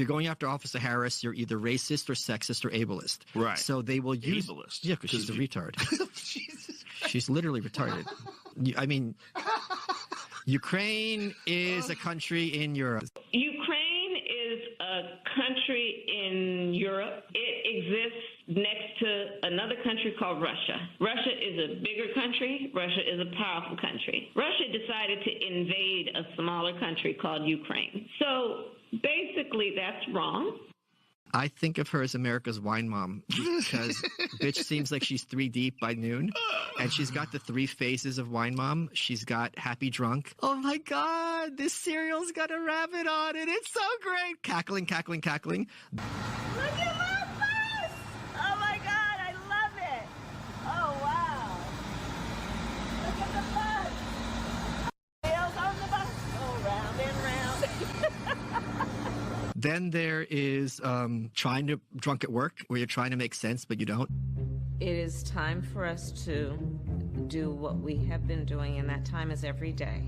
you're going after Officer Harris, you're either racist or sexist or ableist. Right. So they will use ableist. Yeah, because she's a retard. She's literally retarded. I mean, Ukraine is a country in Europe. Ukraine is a country in Europe. It exists next to another country called Russia. Russia is a bigger country. Russia is a powerful country. Russia decided to invade a smaller country called Ukraine. So basically, that's wrong. I think of her as America's wine mom because bitch seems like she's 3 deep by noon, and she's got the 3 phases of wine mom. She's got happy drunk. Oh my God, this cereal's got a rabbit on it. It's so great. Cackling, cackling, cackling. Look at my bus! Oh my God, I love it. Oh wow. Look at the bus. Wheels on the bus. Go round and round. Then there is trying to drunk at work, where you're trying to make sense, but you don't. It is time for us to do what we have been doing, and that time is every day.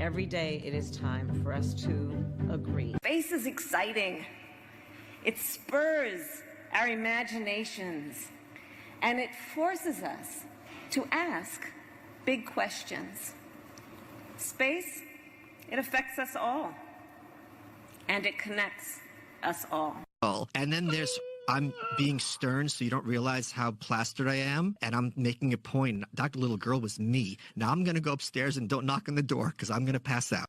Every day it is time for us to agree. Space is exciting. It spurs our imaginations, and it forces us to ask big questions. Space, it affects us all. And it connects us all. And then there's, I'm being stern so you don't realize how plastered I am, and I'm making a point. Dr. Little Girl was me. Now I'm going to go upstairs and don't knock on the door because I'm going to pass out.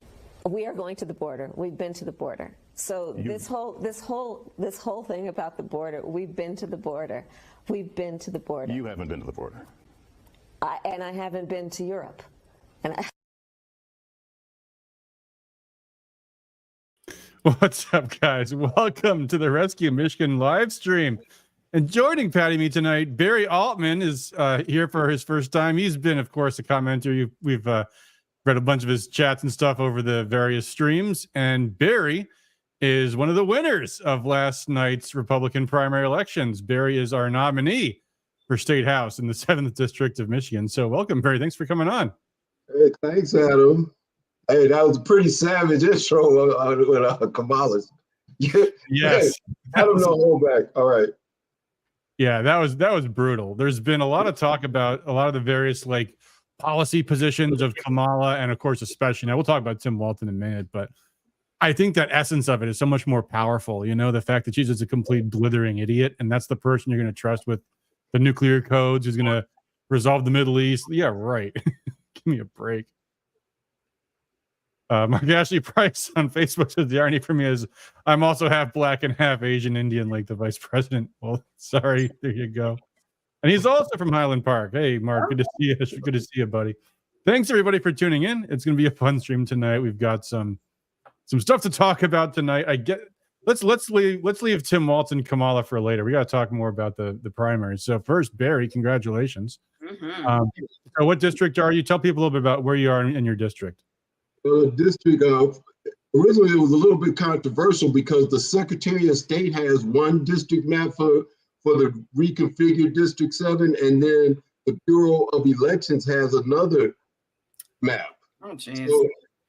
We are going to the border. We've been to the border. So this whole thing about the border, we've been to the border. We've been to the border. You haven't been to the border. And I haven't been to Europe. And What's up, guys? Welcome to the Rescue Michigan live stream. And joining Patty me tonight, Barry Altman is here for his first time. He's been, of course, a commenter. We've read a bunch of his chats and stuff over the various streams. And Barry is one of the winners of last night's Republican primary elections. Barry is our nominee for State House in the 7th District of Michigan. So welcome, Barry. Thanks for coming on. Hey, thanks, Adam. Hey, that was a pretty savage intro with Kamala's. Yes. Hey, I don't know, hold back. All right. Yeah, that was brutal. There's been a lot of talk about a lot of the various policy positions of Kamala, and of course, especially now we'll talk about Tim Walton in a minute, but I think that essence of it is so much more powerful. You know, the fact that she's just a complete blithering idiot, and that's the person you're going to trust with the nuclear codes, who's going to resolve the Middle East. Yeah, right. Give me a break. Mark Ashley Price on Facebook says the irony for me is I'm also half black and half Asian Indian, like the vice president. Well, sorry, there you go. And he's also from Highland Park. Hey, Mark, good to see you. Good to see you, buddy. Thanks everybody for tuning in. It's going to be a fun stream tonight. We've got some stuff to talk about tonight. Let's leave Tim Walton, Kamala for later. We got to talk more about the primaries. So first, Barry, congratulations. Mm-hmm. So what district are you? Tell people a little bit about where you are in your district. District originally it was a little bit controversial because the Secretary of State has one district map for the reconfigured District 7, and then the Bureau of Elections has another map. Oh, geez.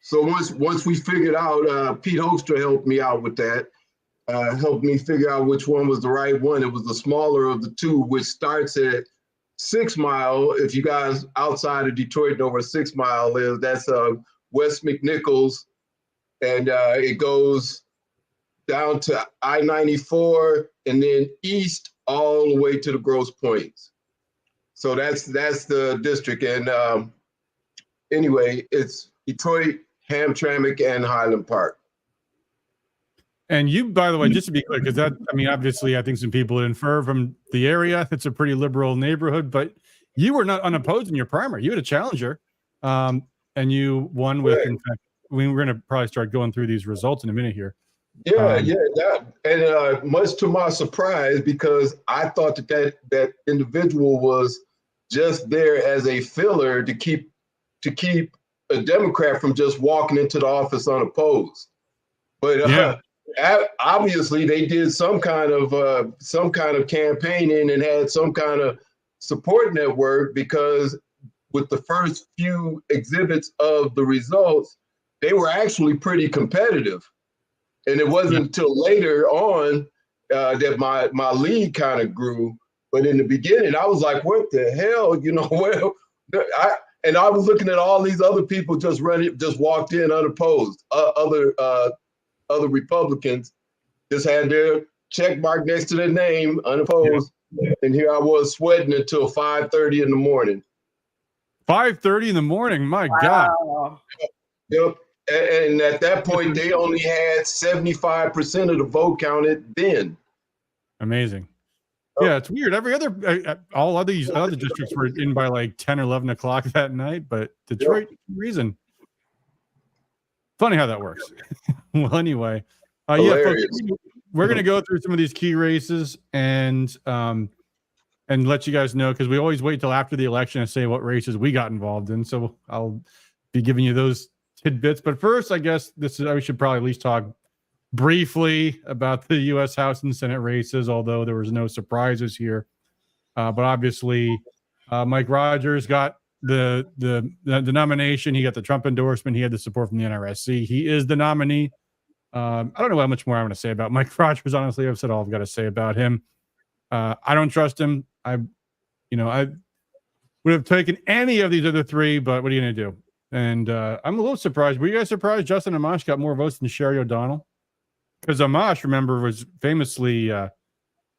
So once we figured out, Pete Hoekstra helped me out with that. Helped me figure out which one was the right one. It was the smaller of the two, which starts at 6 Mile. If you guys outside of Detroit know where 6 Mile is, that's West McNichols, and it goes down to I-94 and then east all the way to the Grosse Pointes. So that's the district. And anyway, it's Detroit, Hamtramck, and Highland Park. And you, by the way, just to be clear, because that, I mean, obviously, I think some people infer from the area it's a pretty liberal neighborhood, but you were not unopposed in your primary. You had a challenger. And you won with, in fact, we're going to probably start going through these results in a minute here. Yeah, and much to my surprise, because I thought that individual was just there as a filler to keep a Democrat from just walking into the office unopposed. But obviously, they did some kind of campaigning and had some kind of support network, because with the first few exhibits of the results, they were actually pretty competitive. And it wasn't until later on that my lead kind of grew. But in the beginning, I was like, what the hell? You know, well, I was looking at all these other people just walked in unopposed. Other Republicans just had their check mark next to their name, unopposed. Yeah. And here I was sweating until 5:30 in the morning. 5:30 in the morning, my God. Yep. And at that point, they only had 75% of the vote counted then. Amazing. Yeah, it's weird. Every other, all of these other districts were in by like 10 or 11 o'clock that night, but Detroit, reason. Funny how that works. Well, anyway, folks, we're going to go through some of these key races and let you guys know, because we always wait till after the election to say what races we got involved in. So I'll be giving you those tidbits. But first, I guess we should probably at least talk briefly about the U.S. House and Senate races, although there was no surprises here. But obviously, Mike Rogers got the nomination. He got the Trump endorsement. He had the support from the NRSC. He is the nominee. I don't know how much more I'm going to say about Mike Rogers. Honestly, I've said all I've got to say about him. I don't trust him. I would have taken any of these other three, but what are you going to do? And I'm a little surprised. Were you guys surprised Justin Amash got more votes than Sherry O'Donnell? Because Amash, remember, was famously the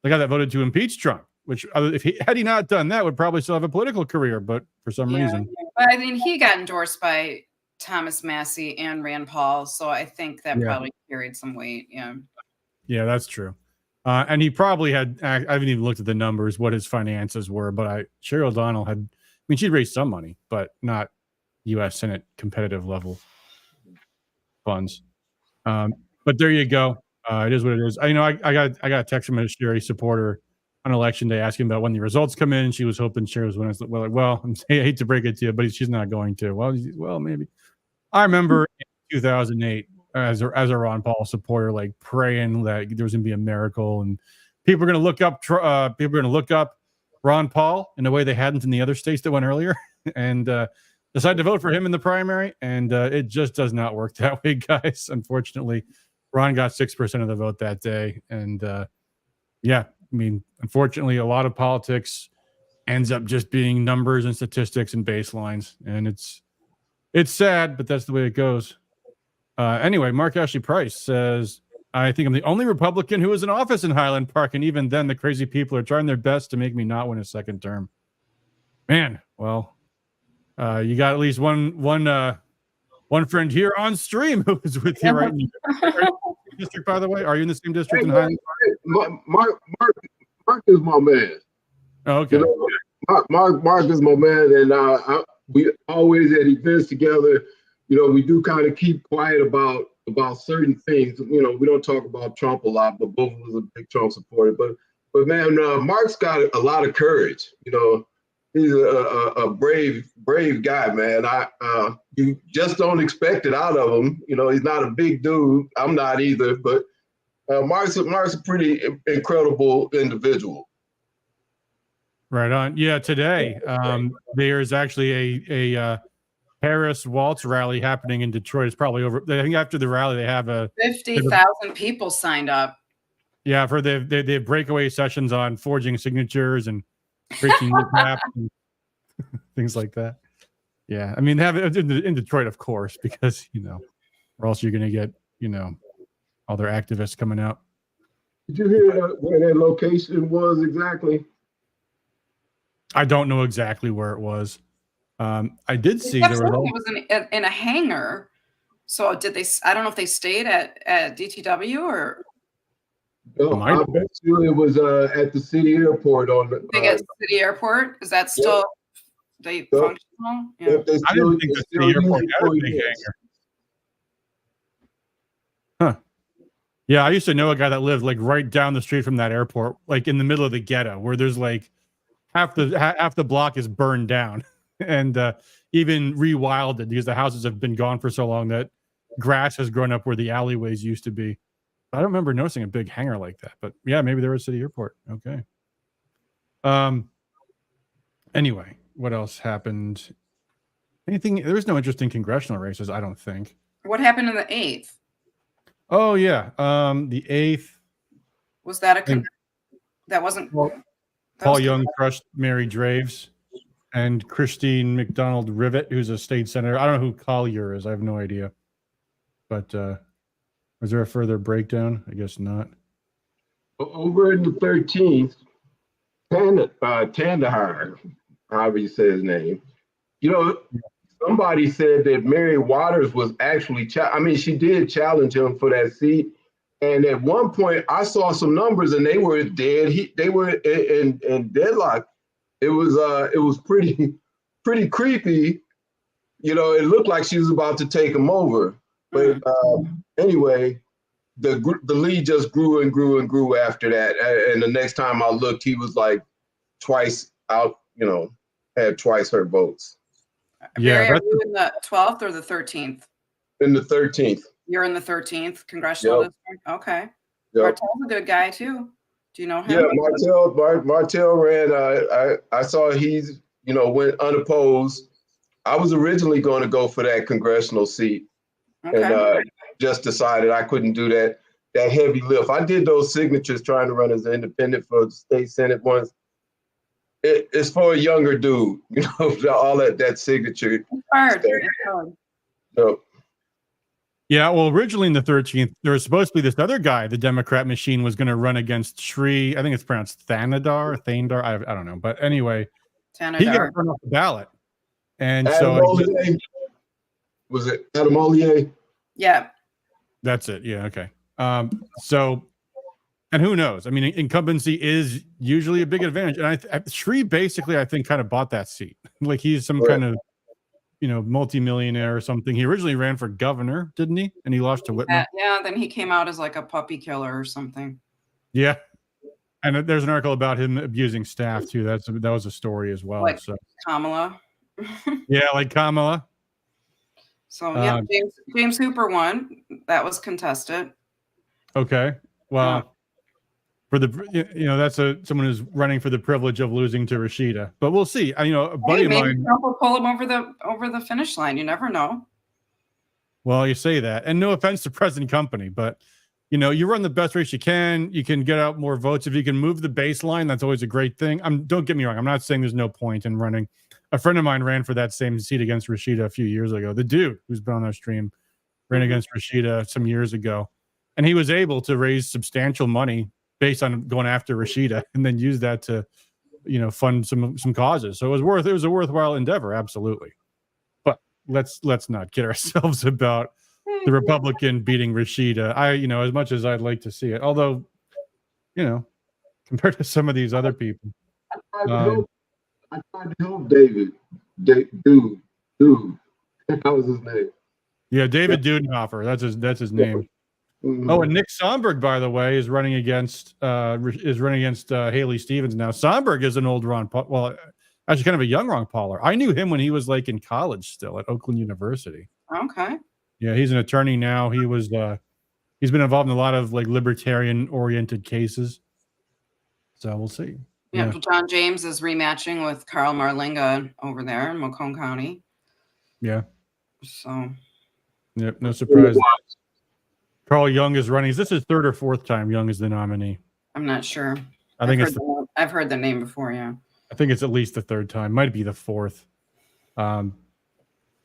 guy that voted to impeach Trump, which had he not done that, would probably still have a political career. But for some reason. But I mean, he got endorsed by Thomas Massie and Rand Paul. So I think that probably carried some weight. Yeah. Yeah, that's true. And he probably had, I haven't even looked at the numbers, what his finances were, but Sherry O'Donnell she'd raised some money, but not U.S. Senate competitive level funds. But there you go. It is what it is. I got a text from a Sherry supporter on election day asking about when the results come in. She was hoping Sherry was winning. Well, I hate to break it to you, but she's not going to. Well, maybe. I remember in 2008 as a Ron Paul supporter, like praying that there was going to be a miracle and people are going to look up. People are going to look up Ron Paul in a way they hadn't in the other states that went earlier, and decide to vote for him in the primary. And it just does not work that way, guys. Unfortunately, Ron got 6% of the vote that day. And unfortunately, a lot of politics ends up just being numbers and statistics and baselines. And it's sad, but that's the way it goes. Anyway, Mark Ashley Price says, I think I'm the only Republican who is in office in Highland Park. And even then, the crazy people are trying their best to make me not win a second term. Man, well, you got at least one friend here on stream who is with you right now. District, by the way, are you in the same district in Highland Park? Mark is my man. Oh, okay. You know, Mark is my man, and we always at events together. You know, we do kind of keep quiet about certain things. You know, we don't talk about Trump a lot, but both of us are big Trump supporters. But man, Mark's got a lot of courage. You know, he's a brave guy, man. You just don't expect it out of him. You know, he's not a big dude. I'm not either. But Mark's a pretty incredible individual. Right on. Yeah, today there's actually a Harris Walz rally happening in Detroit. It's probably over. I think after the rally they have 50,000 people signed up. Yeah, for they have breakaway sessions on forging signatures and breaking maps and things like that. Yeah, I mean, they have it in Detroit, of course, because or else you're going to get all their activists coming out. Did you hear where that location was exactly? I don't know exactly where it was. I did see there was in a hangar. So did they? I don't know if they stayed at DTW or. No, I bet you it was at the city airport on the. They get city airport. Is that still functional? Yeah. I didn't think the city airport had a big hangar. Huh. Yeah, I used to know a guy that lived like right down the street from that airport, like in the middle of the ghetto, where there's like half the block is burned down, and even rewilded because the houses have been gone for so long that grass has grown up where the alleyways used to be. I don't remember noticing a big hangar like that, but yeah, maybe there was a city airport. Okay. Anyway, what else happened? Anything? There was no interesting congressional races, I don't think. What happened in the 8th? Oh yeah, the 8th. Was that that wasn't Paul Young crushed Mary Draves and Christine McDonald Rivet, who's a state senator. I don't know who Collier is. I have no idea. But was there a further breakdown? I guess not. Over in the 13th, Tandahar, however you say his name, somebody said that Mary Waters was actually, she did challenge him for that seat. And at one point, I saw some numbers, and they were dead. They were in deadlock. It was pretty creepy. It looked like she was about to take him over. But anyway, the lead just grew and grew and grew after that. And the next time I looked, he was like twice out. Had twice her votes. Yeah, Barry, are you in the 12th or the 13th? In the 13th. You're in the 13th Congressional District? Okay. Yep. Martell's a good guy, too. Do you know him? Yeah, Martell ran. I saw he's, went unopposed. I was originally going to go for that congressional seat. Okay. And just decided I couldn't do that heavy lift. I did those signatures trying to run as an independent for the state Senate once. It's for a younger dude, all that signature. Hard. So, yeah, well, originally in the 13th, there was supposed to be this other guy, the Democrat machine was going to run against Sri, I think it's pronounced Thanadar, I don't know. But anyway, he got run off the ballot. And was it Adam Ollier? Yeah. That's it. Yeah, okay. And who knows? I mean, incumbency is usually a big advantage. And Sri basically, I think, kind of bought that seat. Like he's some kind of, multimillionaire or something. He originally ran for governor, didn't he? And he lost to Whitman. Yeah, then he came out as like a puppy killer or something. Yeah. And there's an article about him abusing staff too. That was a story as well. Like Kamala. Yeah, like Kamala. So yeah, James Hooper won. That was contested. Okay. Well, for the that's someone who's running for the privilege of losing to Rashida, but we'll see. A buddy of mine. Trump will pull him over the finish line. You never know. Well, you say that, and no offense to present company, but you run the best race you can. You can get out more votes if you can move the baseline. That's always a great thing. Don't get me wrong. I'm not saying there's no point in running. A friend of mine ran for that same seat against Rashida a few years ago. The dude who's been on our stream ran against Rashida some years ago, and he was able to raise substantial money based on going after Rashida, and then use that to, fund some causes. So it was a worthwhile endeavor, absolutely. But let's not kid ourselves about the Republican beating Rashida. As much as I'd like to see it, although, compared to some of these other people, I tried to help David. Dude, that was his name. Yeah, David Dudenhofer. That's his name. Mm-hmm. Oh, and Nick Sonberg, by the way, is running against Haley Stevens now. Sonberg is an old Ron Paul. Well, actually, kind of a young Ron Pauler. I knew him when he was like in college still at Oakland University. Okay. Yeah, he's an attorney now. He's been involved in a lot of like libertarian-oriented cases. So we'll see. Yeah, John James is rematching with Carl Marlinga over there in Macomb County. Yeah. So. Yep, no surprise. Carl Young is running. Is this his third or fourth time Young is the nominee? I'm not sure. I've heard the name before, yeah. I think it's at least the third time. Might be the fourth. So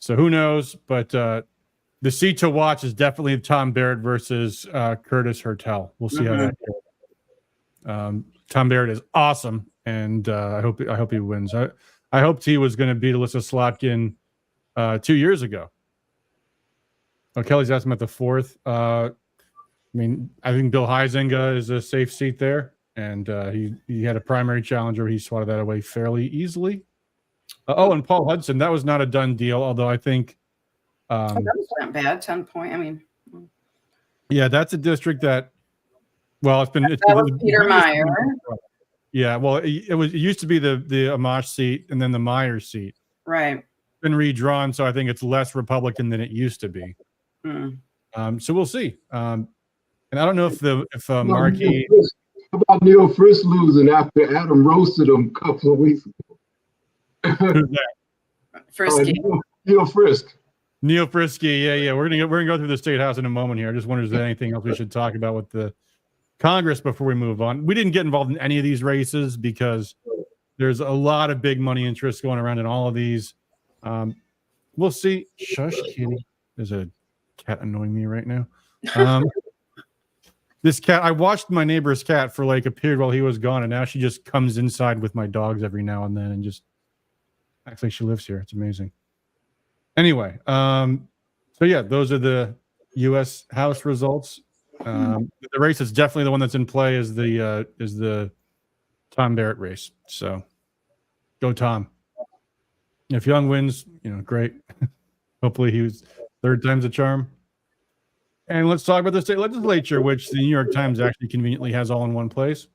who knows? But the seat to watch is definitely Tom Barrett versus Curtis Hertel. We'll see how that goes. Tom Barrett is awesome, and I hope he wins. I hoped he was going to beat Alyssa Slotkin 2 years ago. Oh, Kelly's asking about the fourth. I think Bill Huizenga is a safe seat there, and he had a primary challenger. He swatted that away fairly easily. And Paul Hudson, that was not a done deal, although I think that was not bad. 10 point. Yeah, that's a district that. Well, it's Peter Meyer. Yeah, well, it used to be the Amash seat and then the Meyer seat. Right. It's been redrawn, so I think it's less Republican than it used to be. So we'll see. And I don't know if Markey. How about Neil Frisk losing after Adam roasted him a couple of weeks ago? Who's that? Frisky. Neil Frisk. Neil Frisky, yeah. We're gonna go through the state house in a moment here. I just wonder if there's anything else we should talk about with the Congress before we move on. We didn't get involved in any of these races because there's a lot of big money interests going around in all of these. We'll see. Shush, kitty. There's a cat annoying me right now. This cat, I watched my neighbor's cat for like a period while he was gone, and now she just comes inside with my dogs every now and then and just acts like she lives here. It's amazing. Anyway, so yeah, those are the U.S. House results. The race is definitely the one that's in play is the Tom Barrett race. So go Tom. If Young wins, great. Hopefully he was third time's a charm. And let's talk about the state legislature, which the New York Times actually conveniently has all in one place.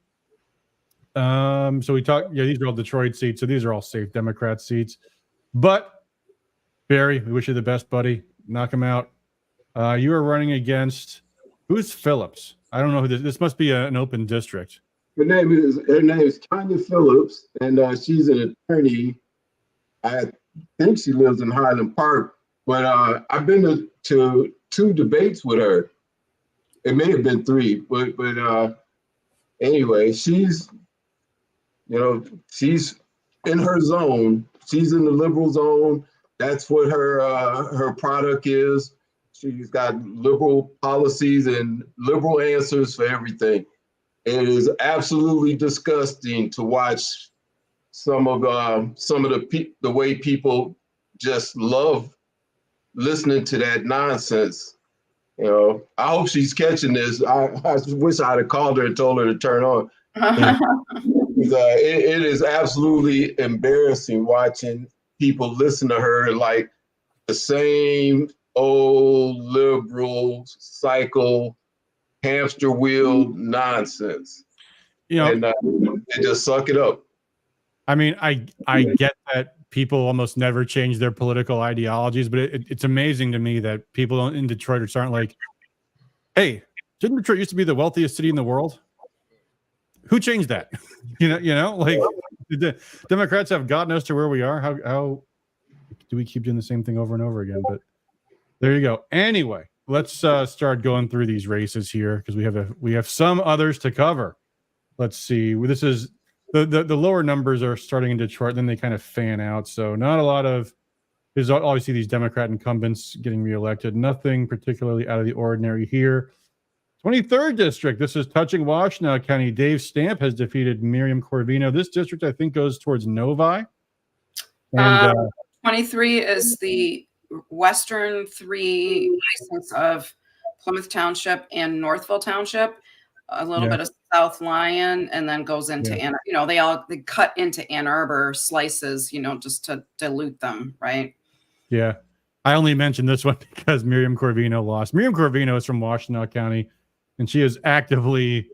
So we talked, these are all Detroit seats. So these are all safe Democrat seats. But Barry, we wish you the best, buddy. Knock him out. You are running against who's Phillips? I don't know who this must be an open district. Her name is Tanya Phillips, and she's an attorney. I think she lives in Highland Park, but I've been to 2 debates with her. It may have been 3, but anyway, she's in her zone. She's in the liberal zone. That's what her product is. She's got liberal policies and liberal answers for everything. It is absolutely disgusting to watch some of the way people just love listening to that nonsense. I hope she's catching this. I wish I'd have called her and told her to turn on. It is absolutely embarrassing watching people listen to her like the same old liberal cycle hamster wheel nonsense. And they just suck it up. I mean, I get that people almost never change their political ideologies, but it's amazing to me that people in Detroit aren't like, hey, didn't Detroit used to be the wealthiest city in the world? Who changed that? Like the Democrats have gotten us to where we are. How do we keep doing the same thing over and over again? But there you go. Anyway, let's start going through these races here because we have some others to cover. Let's see. This is the lower numbers are starting in Detroit, then they kind of fan out. So not a lot of there's obviously these Democrat incumbents getting reelected. Nothing particularly out of the ordinary here. 23rd district. This is touching Washtenaw County. Dave Stamp has defeated Miriam Corvino. This district, I think, goes towards Novi. And 23 is the western 3 precincts of Plymouth Township and Northville Township. A little bit of South Lyon, and then goes into Ann Arbor. They cut into Ann Arbor slices, just to dilute them, right? Yeah. I only mentioned this one because Miriam Corvino lost. Miriam Corvino is from Washtenaw County, and she has actively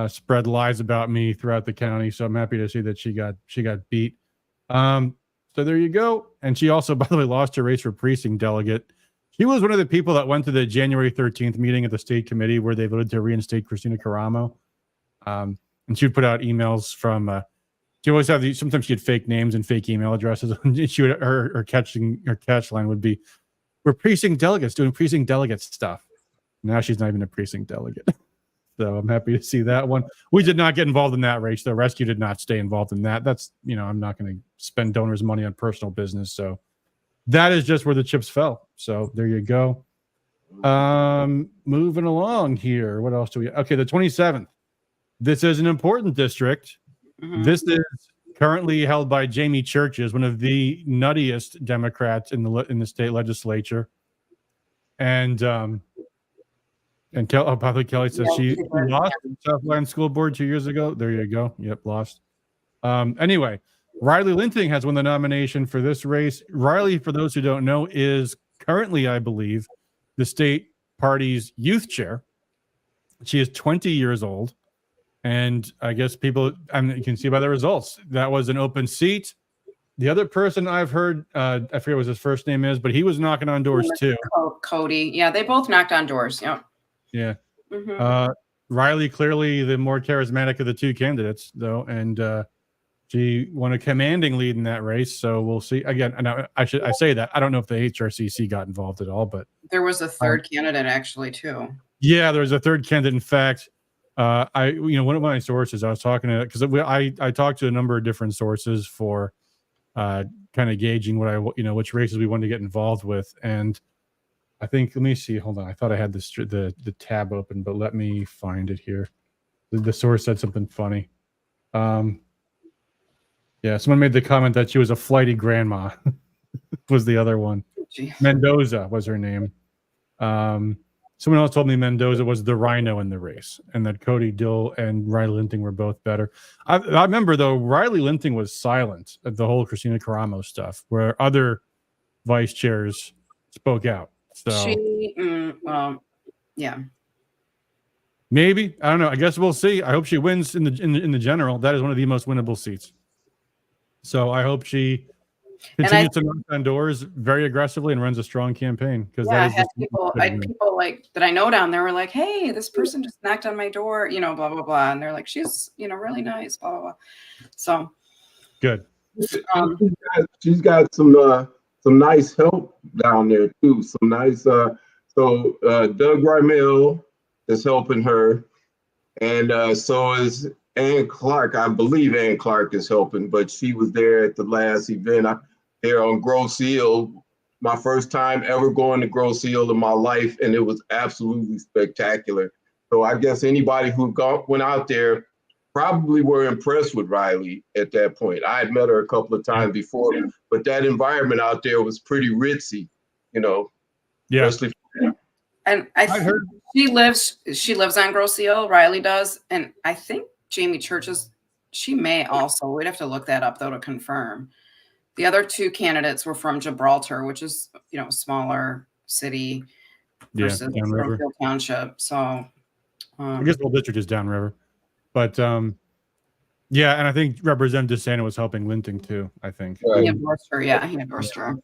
spread lies about me throughout the county. So I'm happy to see that she got beat. So there you go. And she also, by the way, lost her race for precinct delegate. She was one of the people that went to the January 13th meeting at the state committee where they voted to reinstate Christina Caramo. And she would put out emails from. She always have these. Sometimes she had fake names and fake email addresses. She would her catch line would be, "We're precinct delegates doing precinct delegate stuff." Now she's not even a precinct delegate. So I'm happy to see that one. We did not get involved in that race. The rescue did not stay involved in that. That's I'm not going to spend donors' money on personal business. So that is just where the chips fell. So there you go. Moving along here. What else do we? Okay, the 27th. This is an important district. Mm-hmm. This is currently held by Jamie Churches, one of the nuttiest Democrats in the state legislature. And Kelly says she lost the Southland School Board 2 years ago. There you go. Yep, lost. Anyway, Riley Linting has won the nomination for this race. Riley, for those who don't know, is currently, I believe, the state party's youth chair. She is 20 years old. And I guess people, you can see by the results, that was an open seat. The other person I've heard, I forget what his first name is, but he was knocking on doors too. Cody. Yeah, they both knocked on doors. Yep. Yeah. Mm-hmm. Riley, clearly the more charismatic of the two candidates, though. And She won a commanding lead in that race, so we'll see. Again, and I say that I don't know if the HRCC got involved at all, but there was a third candidate actually too. Yeah, there was a third candidate. In fact, one of my sources I was talking to, because I talked to a number of different sources for kind of gauging which races we wanted to get involved with, and I think, let me see, hold on, I thought I had the tab open, but let me find it here. The source said something funny. Yeah, someone made the comment that she was a flighty grandma. Was the other one. Mendoza was her name. Someone else told me Mendoza was the rhino in the race, and that Cody Dill and Riley Linting were both better. I remember, though, Riley Linting was silent at the whole Christina Caramo stuff, where other vice chairs spoke out. So yeah. Maybe, I don't know. I guess we'll see. I hope she wins in the general. That is one of the most winnable seats. So I hope she continues to knock on doors very aggressively and runs a strong campaign, because I had people like that I know down there were like, "Hey, this person just knocked on my door," blah blah blah, and they're like, "She's really nice," blah blah blah. So good. She's got some nice help down there too. Some nice. So Doug Rymel is helping her, and so is Ann Clark. I believe Ann Clark is helping, but she was there at the last event there on Grosse Ile. My first time ever going to Grosse Ile in my life, and it was absolutely spectacular. So I guess anybody who went out there probably were impressed with Riley at that point. I had met her a couple of times before, but that environment out there was pretty ritzy, Yeah. And I heard she lives on Grosse Ile, Riley does, and I think Jamie Churches, she may also. We'd have to look that up though to confirm. The other two candidates were from Gibraltar, which is a smaller city versus Brookfield Township. So I guess the whole district is downriver, but and I think Representative DeSanto was helping Linting too. I think he endorsed her. Yeah, he endorsed her.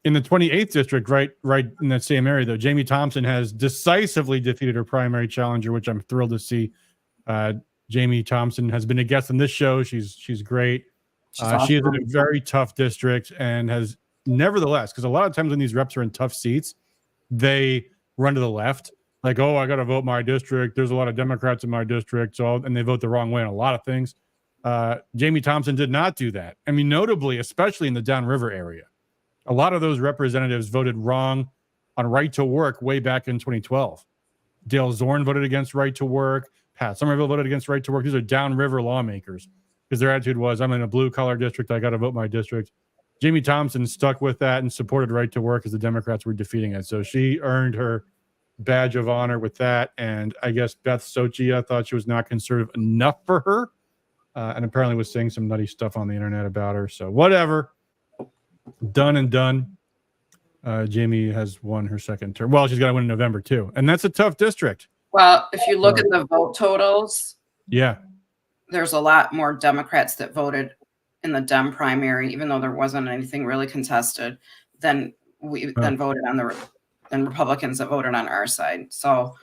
In the 28th district, right in that same area, though, Jamie Thompson has decisively defeated her primary challenger, which I'm thrilled to see. Jamie Thompson has been a guest on this show. She's great. She is in a very tough district, and has nevertheless, because a lot of times when these reps are in tough seats, they run to the left, like, oh, I got to vote my district. There's a lot of Democrats in my district, and they vote the wrong way on a lot of things. Jamie Thompson did not do that. I mean, notably, especially in the downriver area, a lot of those representatives voted wrong on right to work way back in 2012. Dale Zorn voted against right to work. Pat Somerville voted against right to work. These are downriver lawmakers, because their attitude was, I'm in a blue collar district, I got to vote my district. Jamie Thompson stuck with that and supported right to work as the Democrats were defeating it. So she earned her badge of honor with that. And I guess Beth Sochia thought she was not conservative enough for her, and apparently was saying some nutty stuff on the internet about her. So whatever. Done and done. Jamie has won her second term. Well, she's got to win in November too, and that's a tough district. Well, if you look at the vote totals, there's a lot more Democrats that voted in the Dem primary, even though there wasn't anything really contested, than voted on than Republicans that voted on our side. So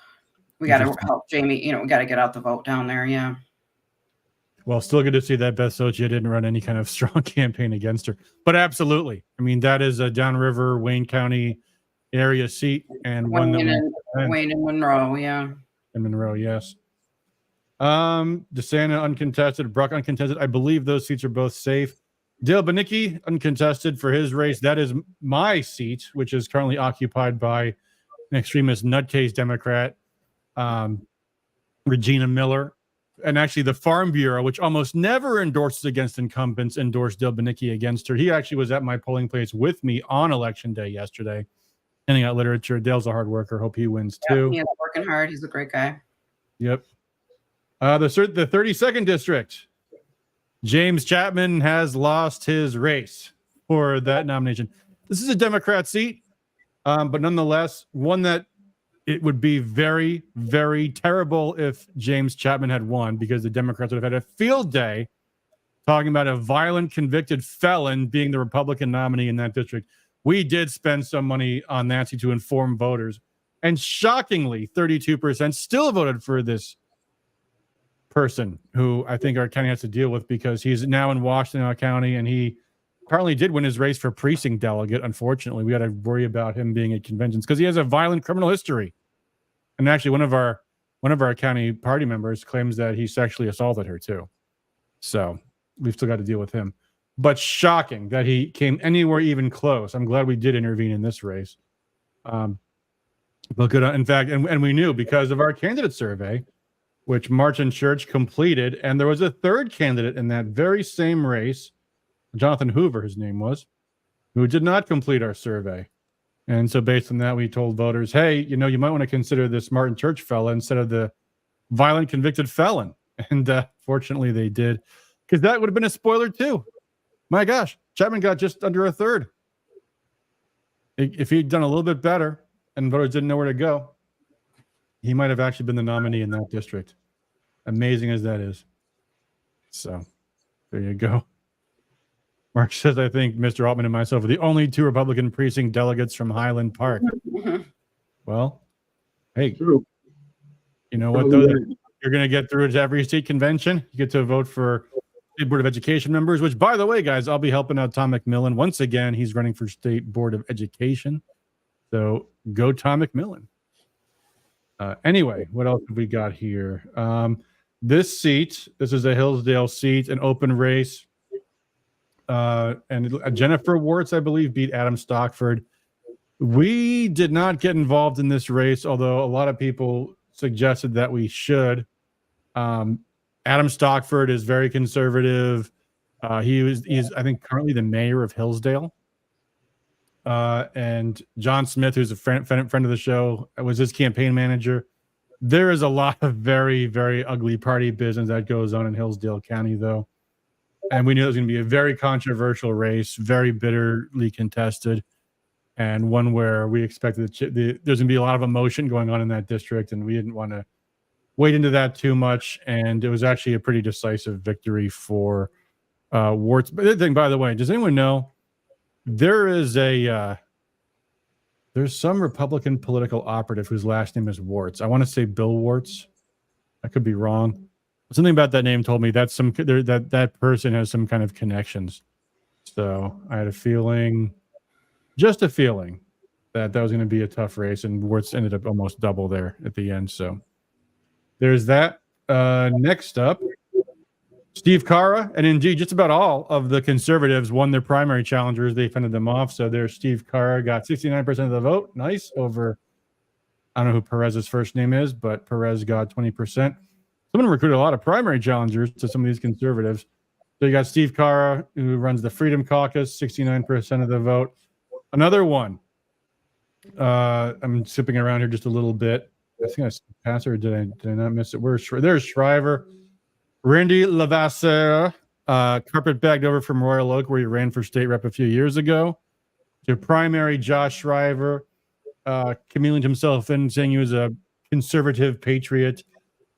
we got to help Jamie. We got to get out the vote down there. Yeah. Well, still good to see that Beth Sochia didn't run any kind of strong campaign against her. But absolutely. I mean, that is a downriver Wayne County area seat, and Wayne and Monroe, And Monroe, yes. DeSanto uncontested, Bruck uncontested. I believe those seats are both safe. Dale Banicki uncontested for his race. That is my seat, which is currently occupied by an extremist nutcase Democrat, Regina Miller. And actually, the Farm Bureau, which almost never endorses against incumbents, endorsed Dale Banicki against her. He actually was at my polling place with me on election day yesterday, handing out literature. Dale's a hard worker. Hope he wins too. He is working hard. He's a great guy. Yep. The 32nd district. James Chapman has lost his race for that nomination. This is a Democrat seat, but nonetheless, one that it would be very, very terrible if James Chapman had won, because the Democrats would have had a field day talking about a violent convicted felon being the Republican nominee in that district. We did spend some money on that to inform voters, and shockingly, 32% still voted for this person who I think our county has to deal with, because he's now in Washington County, and he apparently did win his race for precinct delegate. Unfortunately, we got to worry about him being at conventions because he has a violent criminal history. And actually, one of our county party members claims that he sexually assaulted her too. So we've still got to deal with him. But shocking that he came anywhere even close. I'm glad we did intervene in this race. But good. In fact, and we knew because of our candidate survey, which Martin Church completed, and there was a third candidate in that very same race, Jonathan Hoover, his name was, who did not complete our survey. And so based on that, we told voters, hey, you might want to consider this Martin Church fella instead of the violent convicted felon. And fortunately they did, because that would have been a spoiler too. My gosh, Chapman got just under a third. If he'd done a little bit better and voters didn't know where to go, he might have actually been the nominee in that district. Amazing as that is. So there you go. Mark says, I think Mr. Altman and myself are the only two Republican precinct delegates from Highland Park. Well, hey, True. You know what, though? You're going to get through to every state convention. You get to vote for State Board of Education members, which, by the way, guys, I'll be helping out Tom McMillan. Once again, he's running for State Board of Education. So go Tom McMillan. Anyway, what else have we got here? This is a Hillsdale seat, an open race. And Jennifer Wartz, I believe, beat Adam Stockford. We did not get involved in this race, although a lot of people suggested that we should. Adam Stockford is very conservative. He's I think currently the mayor of Hillsdale. And John Smith, who's a friend of the show, was his campaign manager. There is a lot of very, very ugly party business that goes on in Hillsdale County, though. And we knew it was going to be a very controversial race, very bitterly contested, and one where we expected there's going to be a lot of emotion going on in that district, and we didn't want to wade into that too much. And it was actually a pretty decisive victory for Wartz. But the thing, by the way, does anyone know there's some Republican political operative whose last name is Wartz? I want to say Bill Wartz. I could be wrong. Something about that name told me that that person has some kind of connections. So I had just a feeling that was going to be a tough race, and Wartz ended up almost double there at the end. So there's that. Next up, Steve Carra, and indeed just about all of the conservatives won their primary challengers. They fended them off. So there's Steve Carra, got 69% of the vote. Nice. Over, I don't know who Perez's first name is, but Perez got 20%. Someone recruited a lot of primary challengers to some of these conservatives. So you got Steve Carra, who runs the Freedom Caucus, 69% of the vote. Another one. I'm skipping around here just a little bit. I think I passed her, or did I not miss it? There's Shriver. Randy Levasseur, carpetbagged over from Royal Oak, where he ran for state rep a few years ago. To primary Josh Shriver, chameleoned himself in, saying he was a conservative patriot.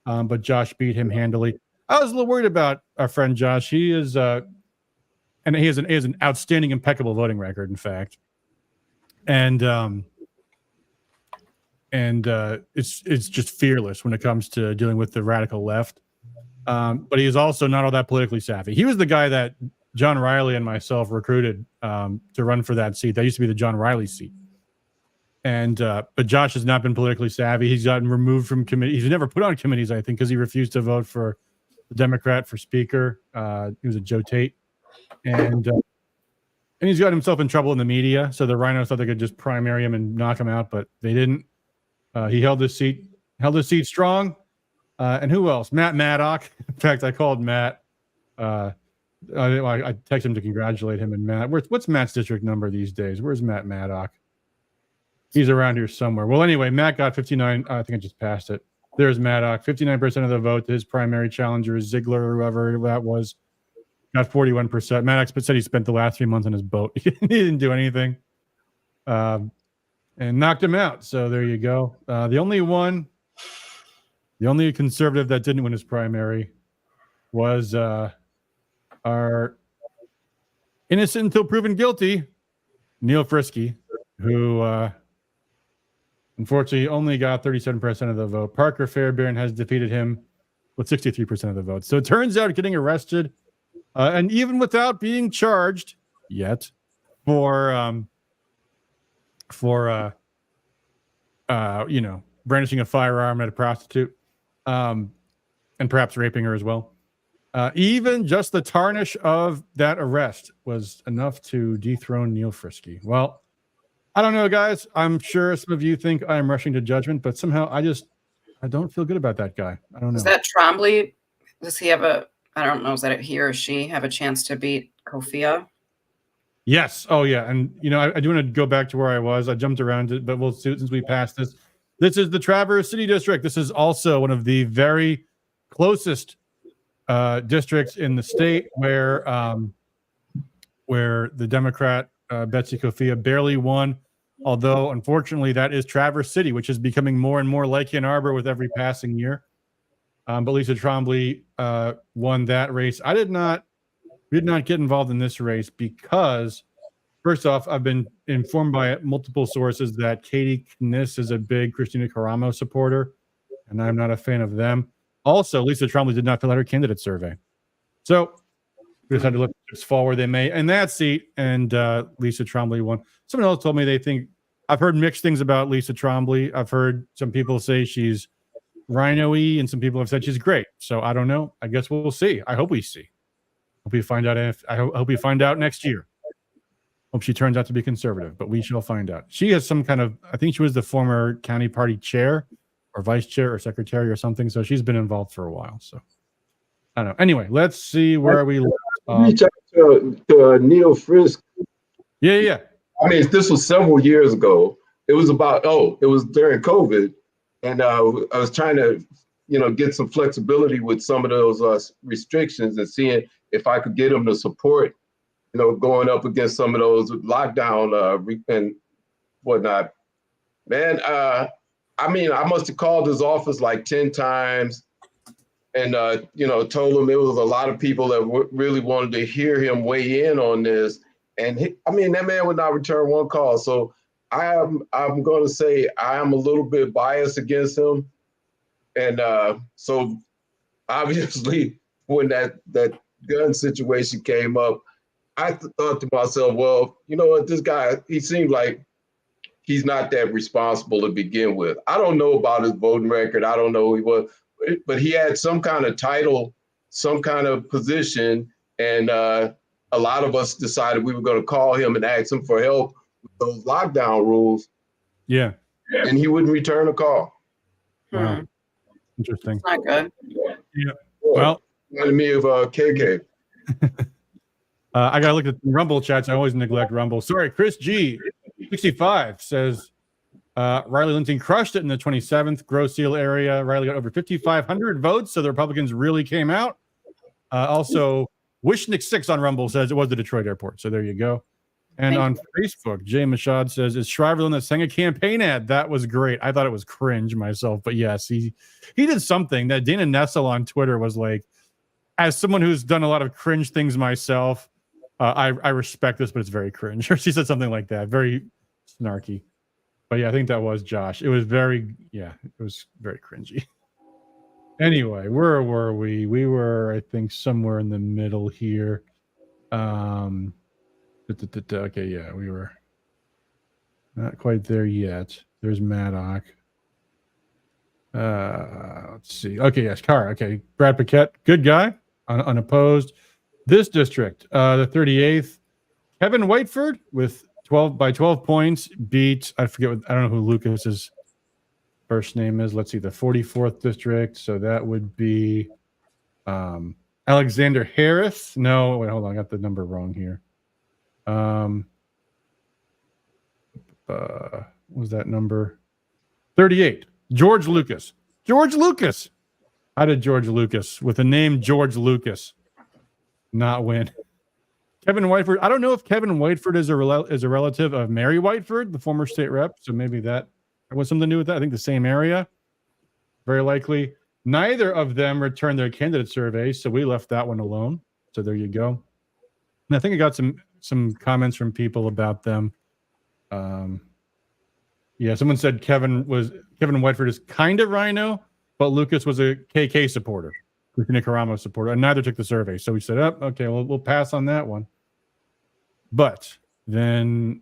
But Josh beat him handily. I was a little worried about our friend Josh. He is, and he has an outstanding, impeccable voting record, in fact. And it's just fearless when it comes to dealing with the radical left. But he is also not all that politically savvy. He was the guy that John Riley and myself recruited to run for that seat. That used to be the John Riley seat. And but Josh has not been politically savvy. He's gotten removed from committees. He's never put on committees, I think, because he refused to vote for the Democrat for speaker. He was a Joe Tate, and he's got himself in trouble in the media. So the Rhinos thought they could just primary him and knock him out, but they didn't. He held his seat strong. And who else? Matt Maddock. In fact, I called Matt. I texted him to congratulate him. And Matt, what's Matt's district number these days? Where's Matt Maddock? He's around here somewhere. Well, anyway, Matt got 59. I think I just passed it. There's Maddock, 59% of the vote. His primary challenger, Ziegler, or whoever that was, got 41%. Maddox said he spent the last 3 months on his boat. He didn't do anything, and knocked him out. So there you go. The only conservative that didn't win his primary was our innocent until proven guilty, Neil Frisky, who unfortunately only got 37% of the vote. Parker Fairbairn has defeated him with 63% of the votes. So it turns out getting arrested, and even without being charged yet for brandishing a firearm at a prostitute, and perhaps raping her as well. Even just the tarnish of that arrest was enough to dethrone Neil Frisky. Well, I don't know, guys. I'm sure some of you think I'm rushing to judgment, but somehow I don't feel good about that guy. I don't know. Is that Trombley? Does he have I don't know, is that he or she have a chance to beat Kofia? Yes. Oh, yeah. And, I do want to go back to where I was. I jumped around it, but we'll see since we passed this. This is the Traverse City District. This is also one of the very closest districts in the state where the Democrat Betsy Kofia barely won. Although, unfortunately, that is Traverse City, which is becoming more and more like Ann Arbor with every passing year. But Lisa Trombley won that race. We did not get involved in this race because, first off, I've been informed by multiple sources that Katie Kniss is a big Christina Caramo supporter, and I'm not a fan of them. Also, Lisa Trombley did not fill out her candidate survey. So we just had to let chips fall where they may in that seat, and Lisa Trombley won. Someone else told me they think, I've heard mixed things about Lisa Trombley. I've heard some people say she's rhino-y, and some people have said she's great. So I don't know. I guess we'll see. I hope we see. Hope we find out hope we find out next year. Hope she turns out to be conservative, but we shall find out. She has some kind of, I think she was the former county party chair or vice chair or secretary or something. So she's been involved for a while. So I don't know. Anyway, let's see where we reach out to Neil Frisk. Yeah. I mean, this was several years ago. It was it was during COVID. And I was trying to, get some flexibility with some of those restrictions and seeing if I could get them to support, going up against some of those lockdown and whatnot. Man, I must have called his office like 10 times and, told him it was a lot of people that really wanted to hear him weigh in on this. And that man would not return one call. So I'm going to say I am a little bit biased against him. And so obviously when that gun situation came up, I thought to myself, well, you know what, this guy, he seemed like he's not that responsible to begin with. I don't know about his voting record. I don't know who he was, but he had some kind of title, some kind of position. And a lot of us decided we were going to call him and ask him for help with those lockdown rules. Yeah. And he wouldn't return a call. Wow. Interesting. Not good. Yeah. Well, reminded me of KK. I gotta look at the Rumble chats. I always neglect Rumble. Sorry, Chris G 65 says Riley Linton crushed it in the 27th Grosse Ile area. Riley got over 5,500 votes, so the Republicans really came out. Also, Wishnick 6 on Rumble says it was the Detroit airport. So there you go. And on Facebook, Jay Mashad says, is Shriver the one that sang a campaign ad? That was great. I thought it was cringe myself, but yes, he did something that Dana Nessel on Twitter was like, as someone who's done a lot of cringe things myself, I respect this, but it's very cringe. Or she said something like that, very snarky. But yeah, I think that was Josh. It was very cringy. Anyway, where were we? We were, I think, somewhere in the middle here. Okay, yeah, we were not quite there yet. There's Maddock. Let's see. Okay, yes, Carr. Okay, Brad Paquette, good guy, unopposed. This district, the 38th, Kevin Whiteford with 12 points beat. I don't know who Lucas's first name is. Let's see, the 44th district. So that would be Alexander Harris. No, wait, hold on, I got the number wrong here. What was that number? 38. George Lucas. How did George Lucas with the name George Lucas not win? Kevin Whiteford. I don't know if Kevin Whiteford is a relative of Mary Whiteford, the former state rep. So maybe that was something to do with that. I think the same area. Very likely. Neither of them returned their candidate surveys, so we left that one alone. So there you go. And I think I got some comments from people about them. Yeah, someone said Kevin Whiteford is kind of rhino, but Lucas was a KK supporter. Christina Caramo supporter, and neither took the survey. So we said, okay, well, we'll pass on that one. But then,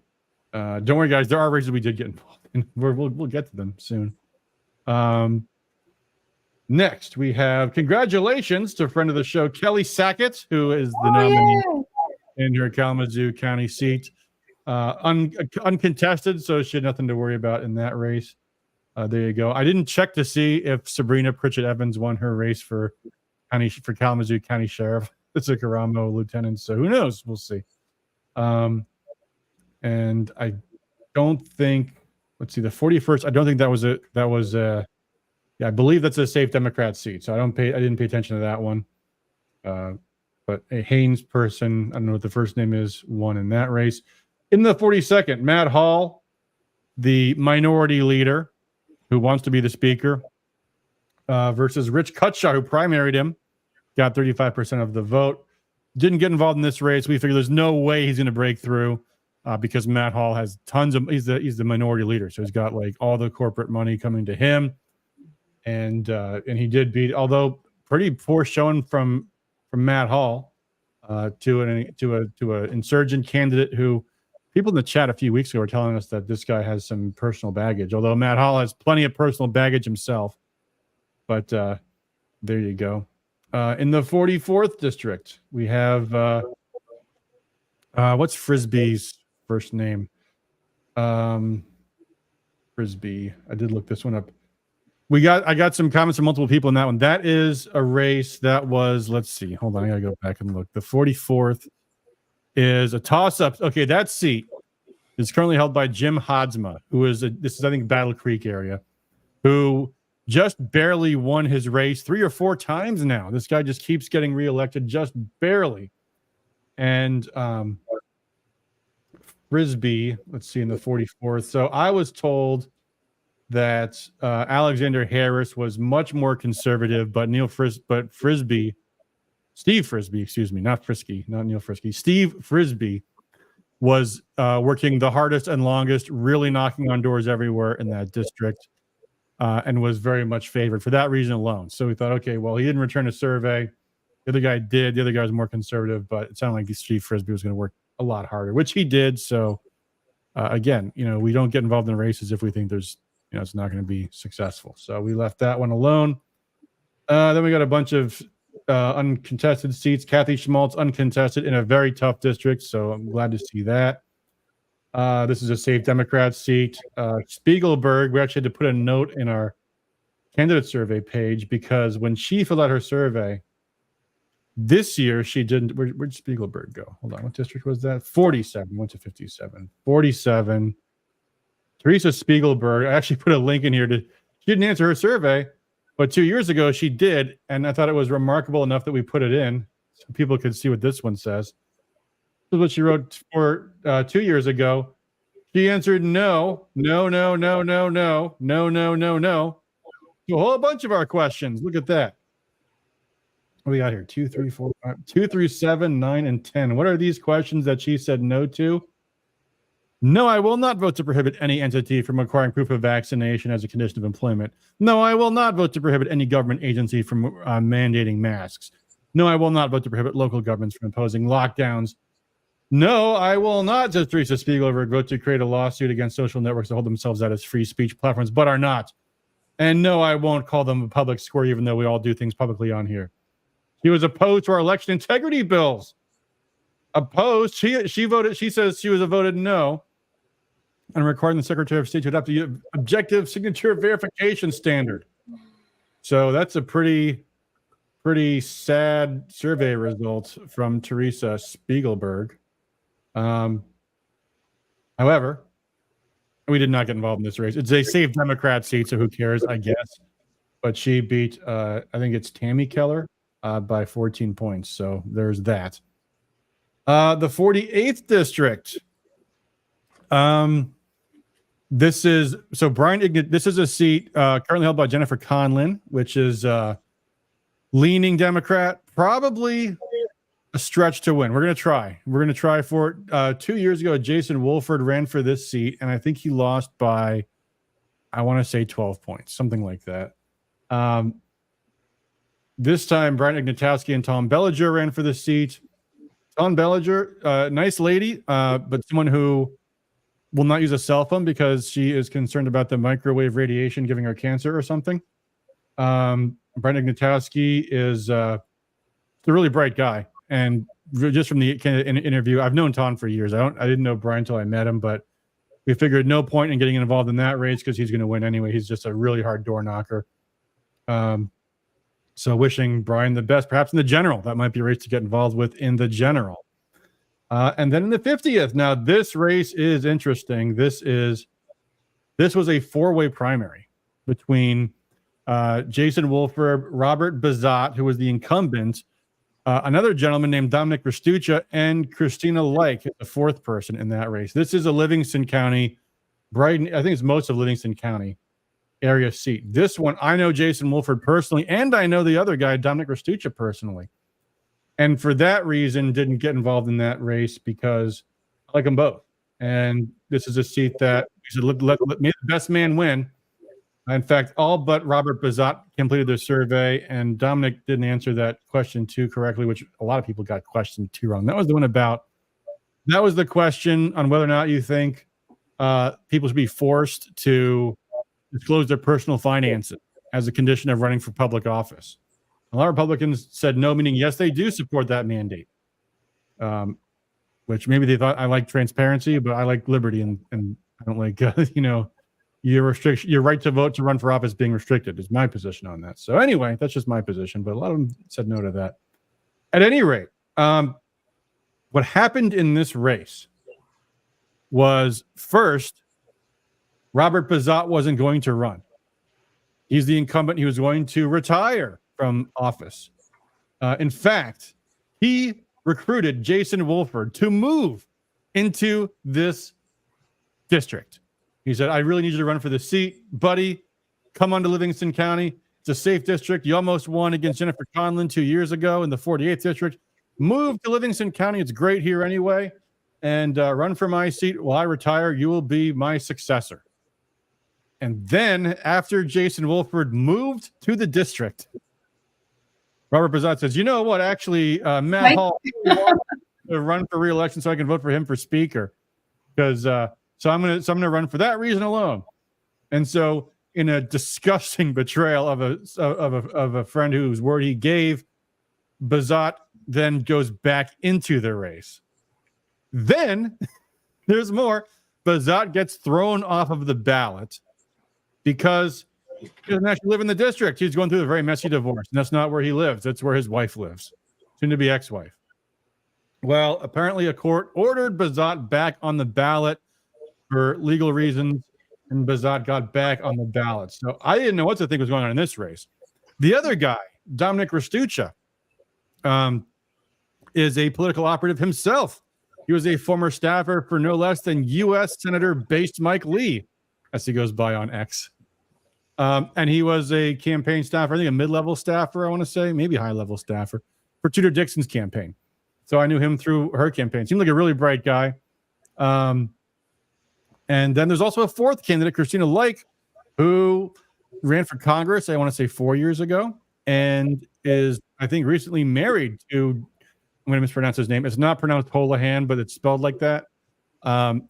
don't worry, guys, there are races we did get involved in. We'll get to them soon. Next, we have congratulations to a friend of the show, Kelly Sackett, who is the nominee in her Kalamazoo County seat. Uncontested, so she had nothing to worry about in that race. There you go. I didn't check to see if Sabrina Pritchett Evans won her race for Kalamazoo County Sheriff. It's a Caramo lieutenant, so who knows? We'll see. And I don't think. Let's see, the 41st. I don't think that was a. Yeah, I believe that's a safe Democrat seat. So I didn't pay attention to that one. But a Haynes person, I don't know what the first name is, won in that race. In the 42nd, Matt Hall, the minority leader who wants to be the speaker, versus Rich Cutshaw, who primaried him, got 35% of the vote. Didn't get involved in this race. We figure there's no way he's going to break through because Matt Hall has tons of. He's the minority leader, so he's got like all the corporate money coming to him. And he did beat, although pretty poor showing from Matt Hall to an insurgent candidate who people in the chat a few weeks ago were telling us that this guy has some personal baggage. Although Matt Hall has plenty of personal baggage himself, but there you go. In the 44th district, we have what's Frisbee's first name? Frisbee. I did look this one up. I got some comments from multiple people in that one. That is a race that was, let's see, hold on, I gotta go back and look. The 44th is a toss-up. Okay, that seat is currently held by Jim Hodsma, who is this is I think Battle Creek area, who just barely won his race 3 or 4 times now. This guy just keeps getting reelected, just barely. And Frisbee, let's see, in the 44th. So I was told that Alexander Harris was much more conservative, but Steve Frisbee, excuse me, not Frisky, not Neil Frisky. Steve Frisbee was working the hardest and longest, really knocking on doors everywhere in that district, and was very much favored for that reason alone. So we thought, okay, well, he didn't return a survey. The other guy did. The other guy was more conservative, but it sounded like Steve Frisbee was going to work a lot harder, which he did. So again, we don't get involved in races if we think there's it's not going to be successful. So we left that one alone. Then we got a bunch of uncontested seats. Kathy Schmaltz, uncontested in a very tough district. So I'm glad to see that. This is a safe Democrat seat. Spiegelberg, we actually had to put a note in our candidate survey page because when she filled out her survey this year, she didn't. Where'd Spiegelberg go? Hold on. What district was that? 47. Went to 57. 47. Teresa Spiegelberg, I actually put a link in here she didn't answer her survey, but 2 years ago she did, and I thought it was remarkable enough that we put it in so people could see what this one says. This is what she wrote for 2 years ago. She answered no, no, no, no, no, no, no, no, no, no, to a whole bunch of our questions. Look at that. What we got here? 2, 3, 4, 5, 2 through 7, 9, and 10. What are these questions that she said no to? No, I will not vote to prohibit any entity from requiring proof of vaccination as a condition of employment. No, I will not vote to prohibit any government agency from mandating masks. No, I will not vote to prohibit local governments from imposing lockdowns. No, I will not, says Teresa Spiegelberg, vote to create a lawsuit against social networks that hold themselves out as free speech platforms, but are not. And no, I won't call them a public square, even though we all do things publicly on here. She was opposed to our election integrity bills. Opposed. She voted. She says she was voted no on requiring the Secretary of State to adopt the objective signature verification standard. So that's a pretty sad survey result from Teresa Spiegelberg. However, we did not get involved in this race. It's a safe Democrat seat, so who cares, I guess. But she beat, I think it's Tammy Keller by 14 points. So there's that. The 48th district. This is Brian Ignat. This is a seat currently held by Jennifer Conlin, which is leaning Democrat. Probably a stretch to win. We're going to try. We're going to try for it. 2 years ago, Jason Wolford ran for this seat, and I think he lost by, I want to say 12 points, something like that. This time, Brian Ignatowski and Tom Bellinger ran for the seat. Tom Bellinger, nice lady, but someone who will not use a cell phone because she is concerned about the microwave radiation giving her cancer or something. Brian Ignatowski is a really bright guy, and just from the interview, I've known Tom for years. I didn't know Brian until I met him, but we figured no point in getting involved in that race because he's going to win anyway. He's just a really hard door knocker. So wishing Brian the best, perhaps in the general. That might be a race to get involved with in the general. And then in the 50th. Now, this race is interesting. This was a four-way primary between Jason Wolford, Robert Bazat, who was the incumbent, another gentleman named Dominic Restuccia, and Christina Like, the fourth person in that race. This is a Livingston County, Brighton, I think it's most of Livingston County area seat. This one, I know Jason Wolford personally, and I know the other guy, Dominic Restuccia, personally. And for that reason, didn't get involved in that race because I like them both. And this is a seat that we should let the best man win. In fact, all but Robert Bazat completed their survey, and Dominic didn't answer that question 2 correctly, which a lot of people got question 2 wrong. That was the question on whether or not you think people should be forced to disclose their personal finances as a condition of running for public office. A lot of Republicans said no, meaning yes, they do support that mandate, which maybe they thought I like transparency, but I like liberty, and I don't like, your right to vote to run for office being restricted is my position on that. So anyway, that's just my position, but a lot of them said no to that. At any rate, what happened in this race was, first, Robert Bazat wasn't going to run. He's the incumbent. He was going to retire from office. In fact, he recruited Jason Wolford to move into this district. He said, I really need you to run for the seat, buddy. Come on to Livingston County. It's a safe district. You almost won against Jennifer Conlon 2 years ago in the 48th district. Move to Livingston County. It's great here anyway. And run for my seat while I retire. You will be my successor. And then after Jason Wolford moved to the district, Robert Bazat says, you know what? Actually, Matt Hall to run for re-election so I can vote for him for speaker. Because so I'm gonna run for that reason alone. And so, in a disgusting betrayal of a friend whose word he gave, Bazat then goes back into the race. Then there's more. Bazat gets thrown off of the ballot because he doesn't actually live in the district. He's going through a very messy divorce, and that's not where he lives. That's where his wife lives, soon to be ex-wife. Well, apparently a court ordered Bazat back on the ballot for legal reasons, and Bazat got back on the ballot. So I didn't know what to think was going on in this race. The other guy, Dominic Restuccia, is a political operative himself. He was a former staffer for no less than U.S. Senator-based Mike Lee, as he goes by on X. And he was a campaign staffer, I think a mid-level staffer, I want to say, maybe high-level staffer, for Tudor Dixon's campaign. So I knew him through her campaign. Seemed like a really bright guy. And then there's also a fourth candidate, Christina Like, who ran for Congress, I want to say 4 years ago, and is, I think, recently married to, I'm going to mispronounce his name. It's not pronounced Holohan, but it's spelled like that,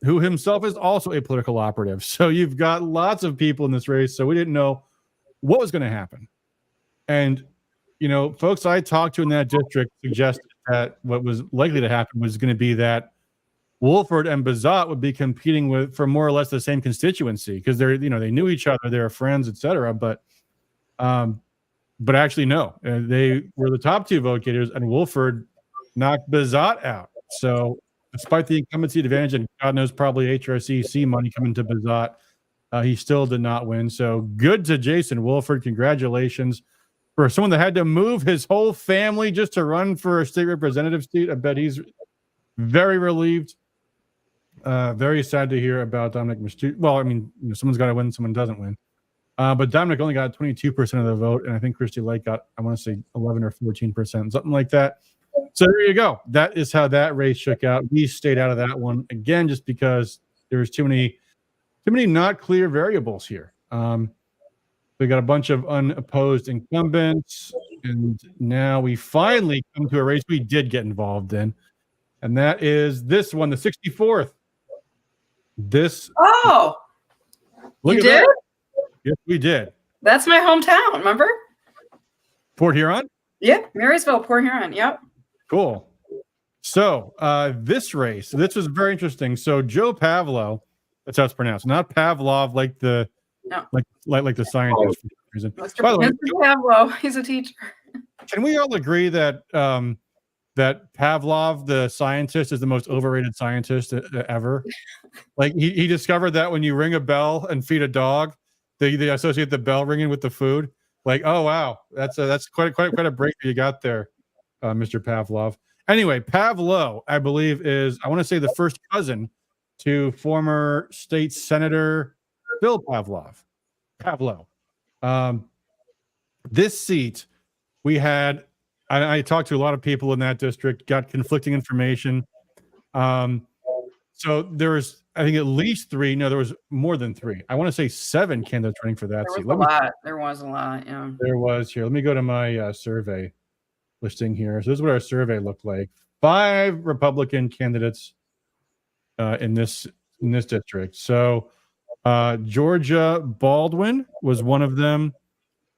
who himself is also a political operative. So you've got lots of people in this race, so we didn't know what was going to happen. And, folks I talked to in that district suggested that what was likely to happen was going to be that Wolford and Bazat would be competing for more or less the same constituency because they knew each other, they were friends, etc. But actually, no, they were the top two vote getters, and Wolford knocked Bazat out. So, despite the incumbency advantage and God knows probably HRCC money coming to Bazat, he still did not win. So, good to Jason Wolford. Congratulations. For someone that had to move his whole family just to run for a state representative seat, I bet he's very relieved. Very sad to hear about Dominic Restuccia. Well, I mean, someone's got to win, someone doesn't win. But Dominic only got 22% of the vote, and I think Christy Lake got, I want to say 11 or 14%, something like that. So there you go. That is how that race shook out. We stayed out of that one again, just because there was too many not clear variables here. We got a bunch of unopposed incumbents. And now we finally come to a race we did get involved in, and that is this one, the 64th. Oh, Look you at did? that. Yes, we did. That's my hometown, remember? Port Huron? Yep, Marysville, Port Huron. Yep. Cool. So this race, this was very interesting. So Joe Pavlo, that's how it's pronounced, not Pavlov like the like the scientist for some reason. By the way, Mr. Pavlo, he's a teacher. Can we all agree that that Pavlov, the scientist, is the most overrated scientist ever? Like he discovered that when you ring a bell and feed a dog, they associate the bell ringing with the food. Like, oh wow, that's quite a breakthrough you got there, Mr. Pavlov. Anyway, Pavlo, I believe, is, I want to say, the first cousin to former state senator Bill Pavlo. This seat, we had, I talked to a lot of people in that district, got conflicting information. So there was, I think, at least three. No, there was more than three. I want to say 7 candidates running for that seat. There was a lot. Yeah. There was here. Let me go to my survey listing here. So this is what our survey looked like. 5 Republican candidates in this district. So Georgia Baldwin was one of them.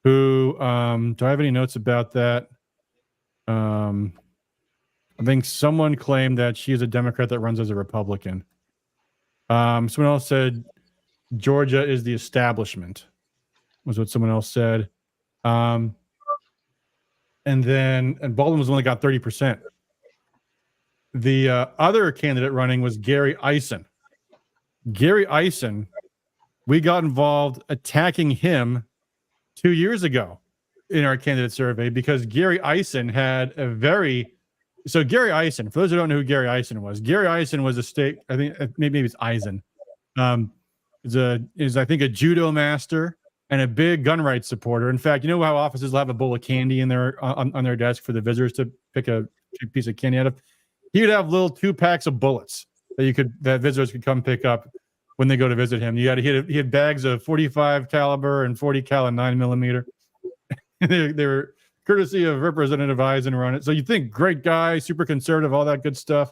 Who do I have any notes about that? I think someone claimed that she is a Democrat that runs as a Republican. Someone else said Georgia is the establishment, was what someone else said. And Baldwin was only got 30%. The other candidate running was Gary Eisen. Gary Eisen, we got involved attacking him 2 years ago in our candidate survey because Gary Eisen had a very... So Gary Eisen, for those who don't know who Gary Eisen was a state, I think maybe it's Eisen, is I think a judo master and a big gun rights supporter. In fact, you know how offices will have a bowl of candy in their on their desk for the visitors to pick a piece of candy out of? He would have little 2 packs of bullets that visitors could come pick up when they go to visit him. He had bags of 45 caliber and 40 cal and 9mm. They were courtesy of Representative Eisen run it. So you think great guy, super conservative, all that good stuff.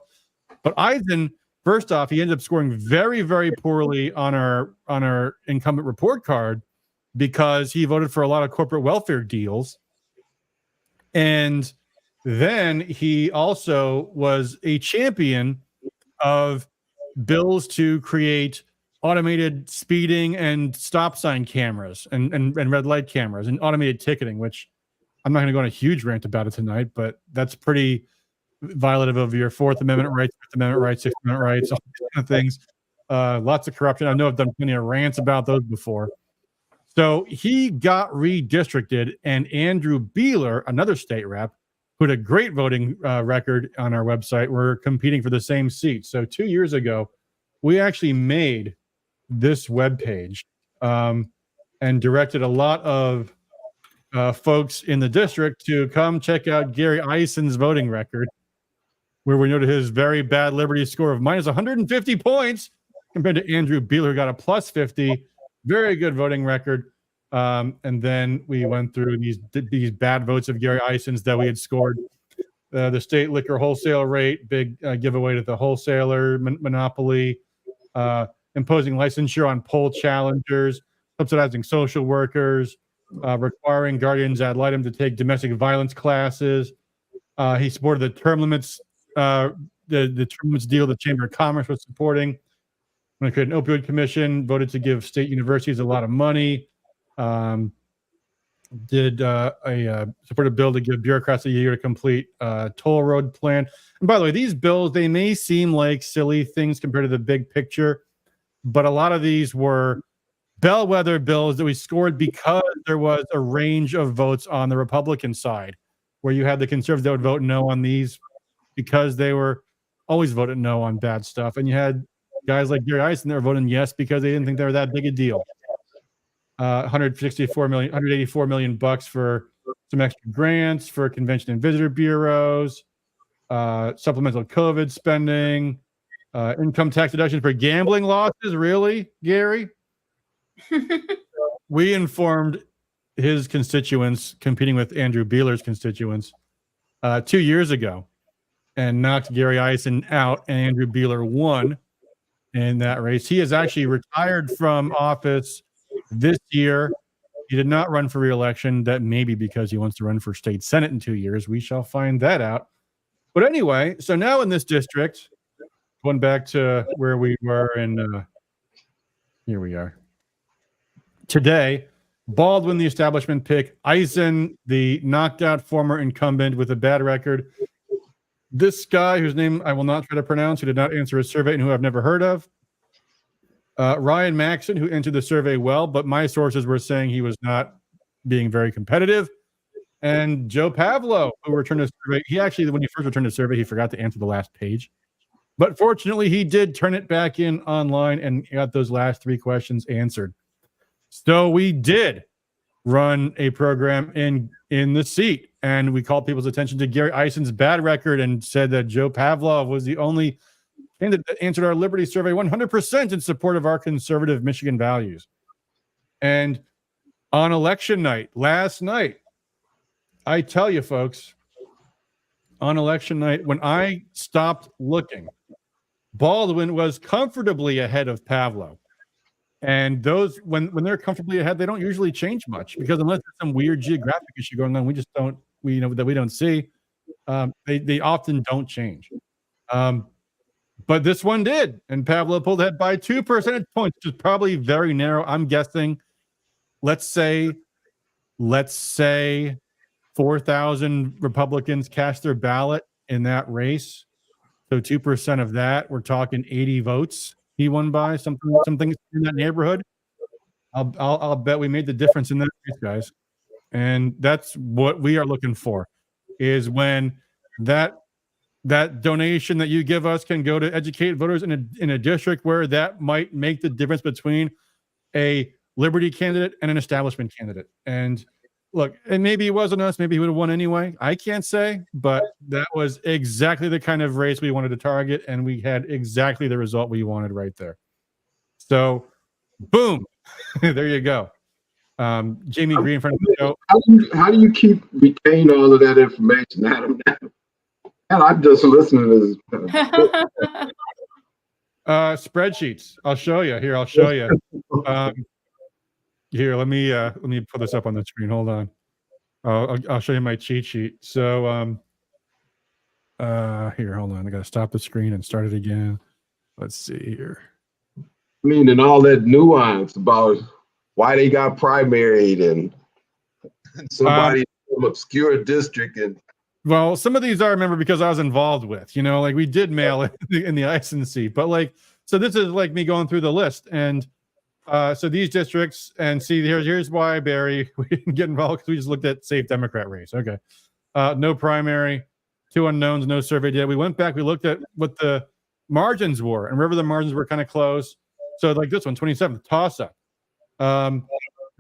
But Eisen, first off, he ended up scoring very, very poorly on our incumbent report card because he voted for a lot of corporate welfare deals. And then he also was a champion of bills to create automated speeding and stop sign cameras and red light cameras and automated ticketing, which I'm not going to go on a huge rant about it tonight, but that's pretty violative of your 4th Amendment rights, 5th Amendment rights, 6th Amendment rights, all these kind of things. Lots of corruption. I know I've done plenty of rants about those before. So he got redistricted, and Andrew Beeler, another state rep, who had a great voting record on our website, were competing for the same seat. So 2 years ago, we actually made this webpage and directed a lot of folks in the district to come check out Gary Eisen's voting record, where we noted his very bad Liberty score of minus 150 points compared to Andrew Beeler, who got a plus 50. Very good voting record. And then we went through these bad votes of Gary Eisen's that we had scored. The state liquor wholesale rate, big giveaway to the wholesaler monopoly, imposing licensure on poll challengers, subsidizing social workers, requiring guardians ad litem to take domestic violence classes. He supported the term limits, the term limits deal the Chamber of Commerce was supporting. When it created an opioid commission, voted to give state universities a lot of money. Did a supported bill to give bureaucrats a year to complete toll road plan. And by the way, these bills, they may seem like silly things compared to the big picture, but a lot of these were bellwether bills that we scored because there was a range of votes on the Republican side, where you had the conservatives that would vote no on these because they were always voted no on bad stuff. And you had guys like Gary Eisen that were voting yes because they didn't think they were that big a deal. 184 million bucks for some extra grants for convention and visitor bureaus, supplemental COVID spending, income tax deduction for gambling losses. Really, Gary? We informed his constituents competing with Andrew Beeler's constituents 2 years ago and knocked Gary Eisen out, and Andrew Beeler won in that race. He has actually retired from office this year. He did not run for re-election. That may be because he wants to run for state senate in 2 years. We shall find that out. But anyway, so now in this district, going back to where we were in, here we are. Today, Baldwin, the establishment pick, Eisen, the knocked out former incumbent with a bad record. This guy, whose name I will not try to pronounce, who did not answer a survey and who I've never heard of. Ryan Maxson, who entered the survey well, but my sources were saying he was not being very competitive. And Joe Pavlo, who returned a survey. He actually, when he first returned a survey, he forgot to answer the last page. But fortunately, he did turn it back in online and got those last 3 questions answered. So we did run a program in the seat, and we called people's attention to Gary Eisen's bad record and said that Joe Pavlov was the only candidate that answered our Liberty survey 100% in support of our conservative Michigan values. And on election night, last night, I tell you, folks, on election night, when I stopped looking, Baldwin was comfortably ahead of Pavlo. And those, when they're comfortably ahead, they don't usually change much, because unless there's some weird geographic issue going on, we just don't, we don't see. They often don't change. But this one did, and Pavlo pulled ahead by 2 percentage points, which is probably very narrow. I'm guessing, let's say 4,000 Republicans cast their ballot in that race. So 2% of that, we're talking 80 votes. He won by something in that neighborhood. I'll bet we made the difference in that race, guys. And that's what we are looking for, is when that donation that you give us can go to educate voters in a district where that might make the difference between a Liberty candidate and an establishment candidate. And look, and maybe it wasn't us, maybe he would have won anyway. I can't say, but that was exactly the kind of race we wanted to target, and we had exactly the result we wanted right there. So, boom, there you go. Jamie Green, friend of the show. How do you keep retain all of that information, Adam? And I'm just listening to this. Spreadsheets. I'll show you. Here, I'll show you. Here, let me put this up on the screen. Hold on. I'll show you my cheat sheet. So, here, hold on. I gotta stop the screen and start it again. Let's see here. I mean, and all that nuance about why they got primaried and somebody from obscure district. And well, some of these I remember because I was involved with, like we did mail it in the Eisen seat, but like, so this is like me going through the list. And so these districts, and see, here's why, Barry, we didn't get involved, because we just looked at safe Democrat race. Okay. No primary, 2 unknowns, no survey data. We went back, we looked at what the margins were, and remember the margins were kind of close. So like this one, 27th, toss-up. I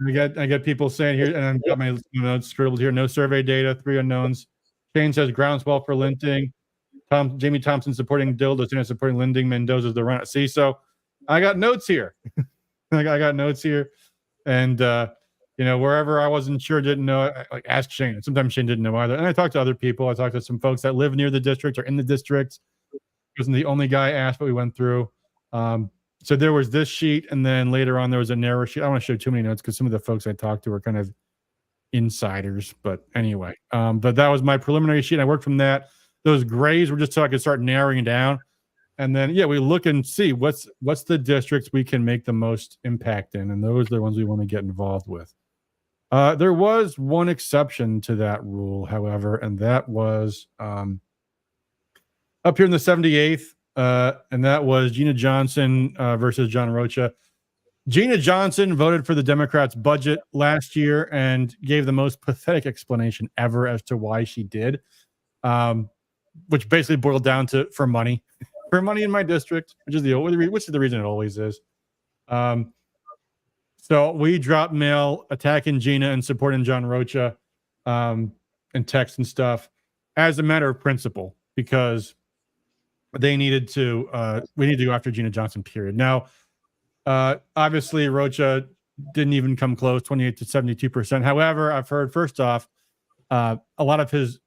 get people saying here, and I've got my notes scribbled here, no survey data, 3 unknowns. Kane says groundswell for Linting. Jamie Thompson supporting Dill, Lieutenant supporting Linding, Mendoza's the run. See, so I got notes here. I got notes here. And, wherever I wasn't sure, didn't know, like ask Shane. Sometimes Shane didn't know either. And I talked to other people. I talked to some folks that live near the district or in the district. He wasn't the only guy asked, but we went through. So there was this sheet, and then later on there was a narrow sheet. I don't want to show too many notes because some of the folks I talked to were kind of insiders. But anyway, but that was my preliminary sheet. I worked from that. Those grays were just so I could start narrowing down. And then, we look and see what's the districts we can make the most impact in, and those are the ones we want to get involved with. There was one exception to that rule, however, and that was up here in the 78th, and that was Gina Johnson versus John Rocha. Gina Johnson voted for the Democrats' budget last year and gave the most pathetic explanation ever as to why she did, which basically boiled down to for money in my district, which is the reason it always is. So we dropped mail attacking Gina and supporting John Rocha, and text and stuff as a matter of principle, because they needed to. We need to go after Gina Johnson. Period. Now, obviously, Rocha didn't even come close, 28 to 72%. However, I've heard, first off, a lot of his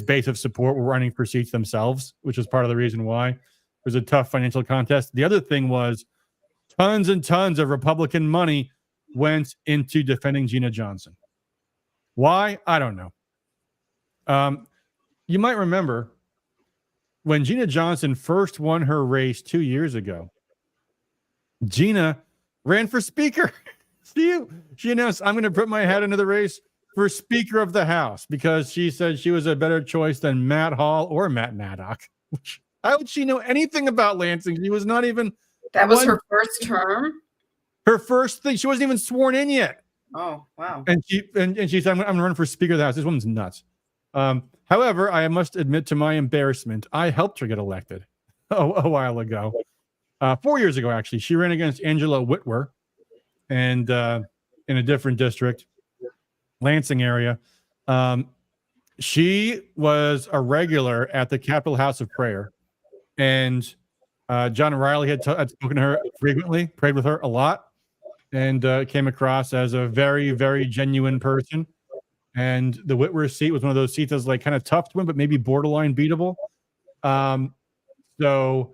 base of support were running for seats themselves, which is part of the reason why it was a tough financial contest. The other thing was tons and tons of Republican money went into defending Gina Johnson. Why? I don't know. You might remember when Gina Johnson first won her race 2 years ago, Gina ran for speaker. She announced, I'm going to put my head into the race for Speaker of the House because she said she was a better choice than Matt Hall or Matt Maddock. How would she know anything about Lansing? She was not even... That was her first term? Her first thing. She wasn't even sworn in yet. Oh, wow. And she said, I'm going to run for Speaker of the House. This woman's nuts. However, I must admit to my embarrassment, I helped her get elected a while ago. 4 years ago, actually. She ran against Angela Whitwer and in a different district, Lansing area. She was a regular at the Capitol House of Prayer. And John Riley had spoken to her frequently, prayed with her a lot, and came across as a very, very genuine person. And the Whitwer seat was one of those seats that was like kind of tough to win, but maybe borderline beatable. So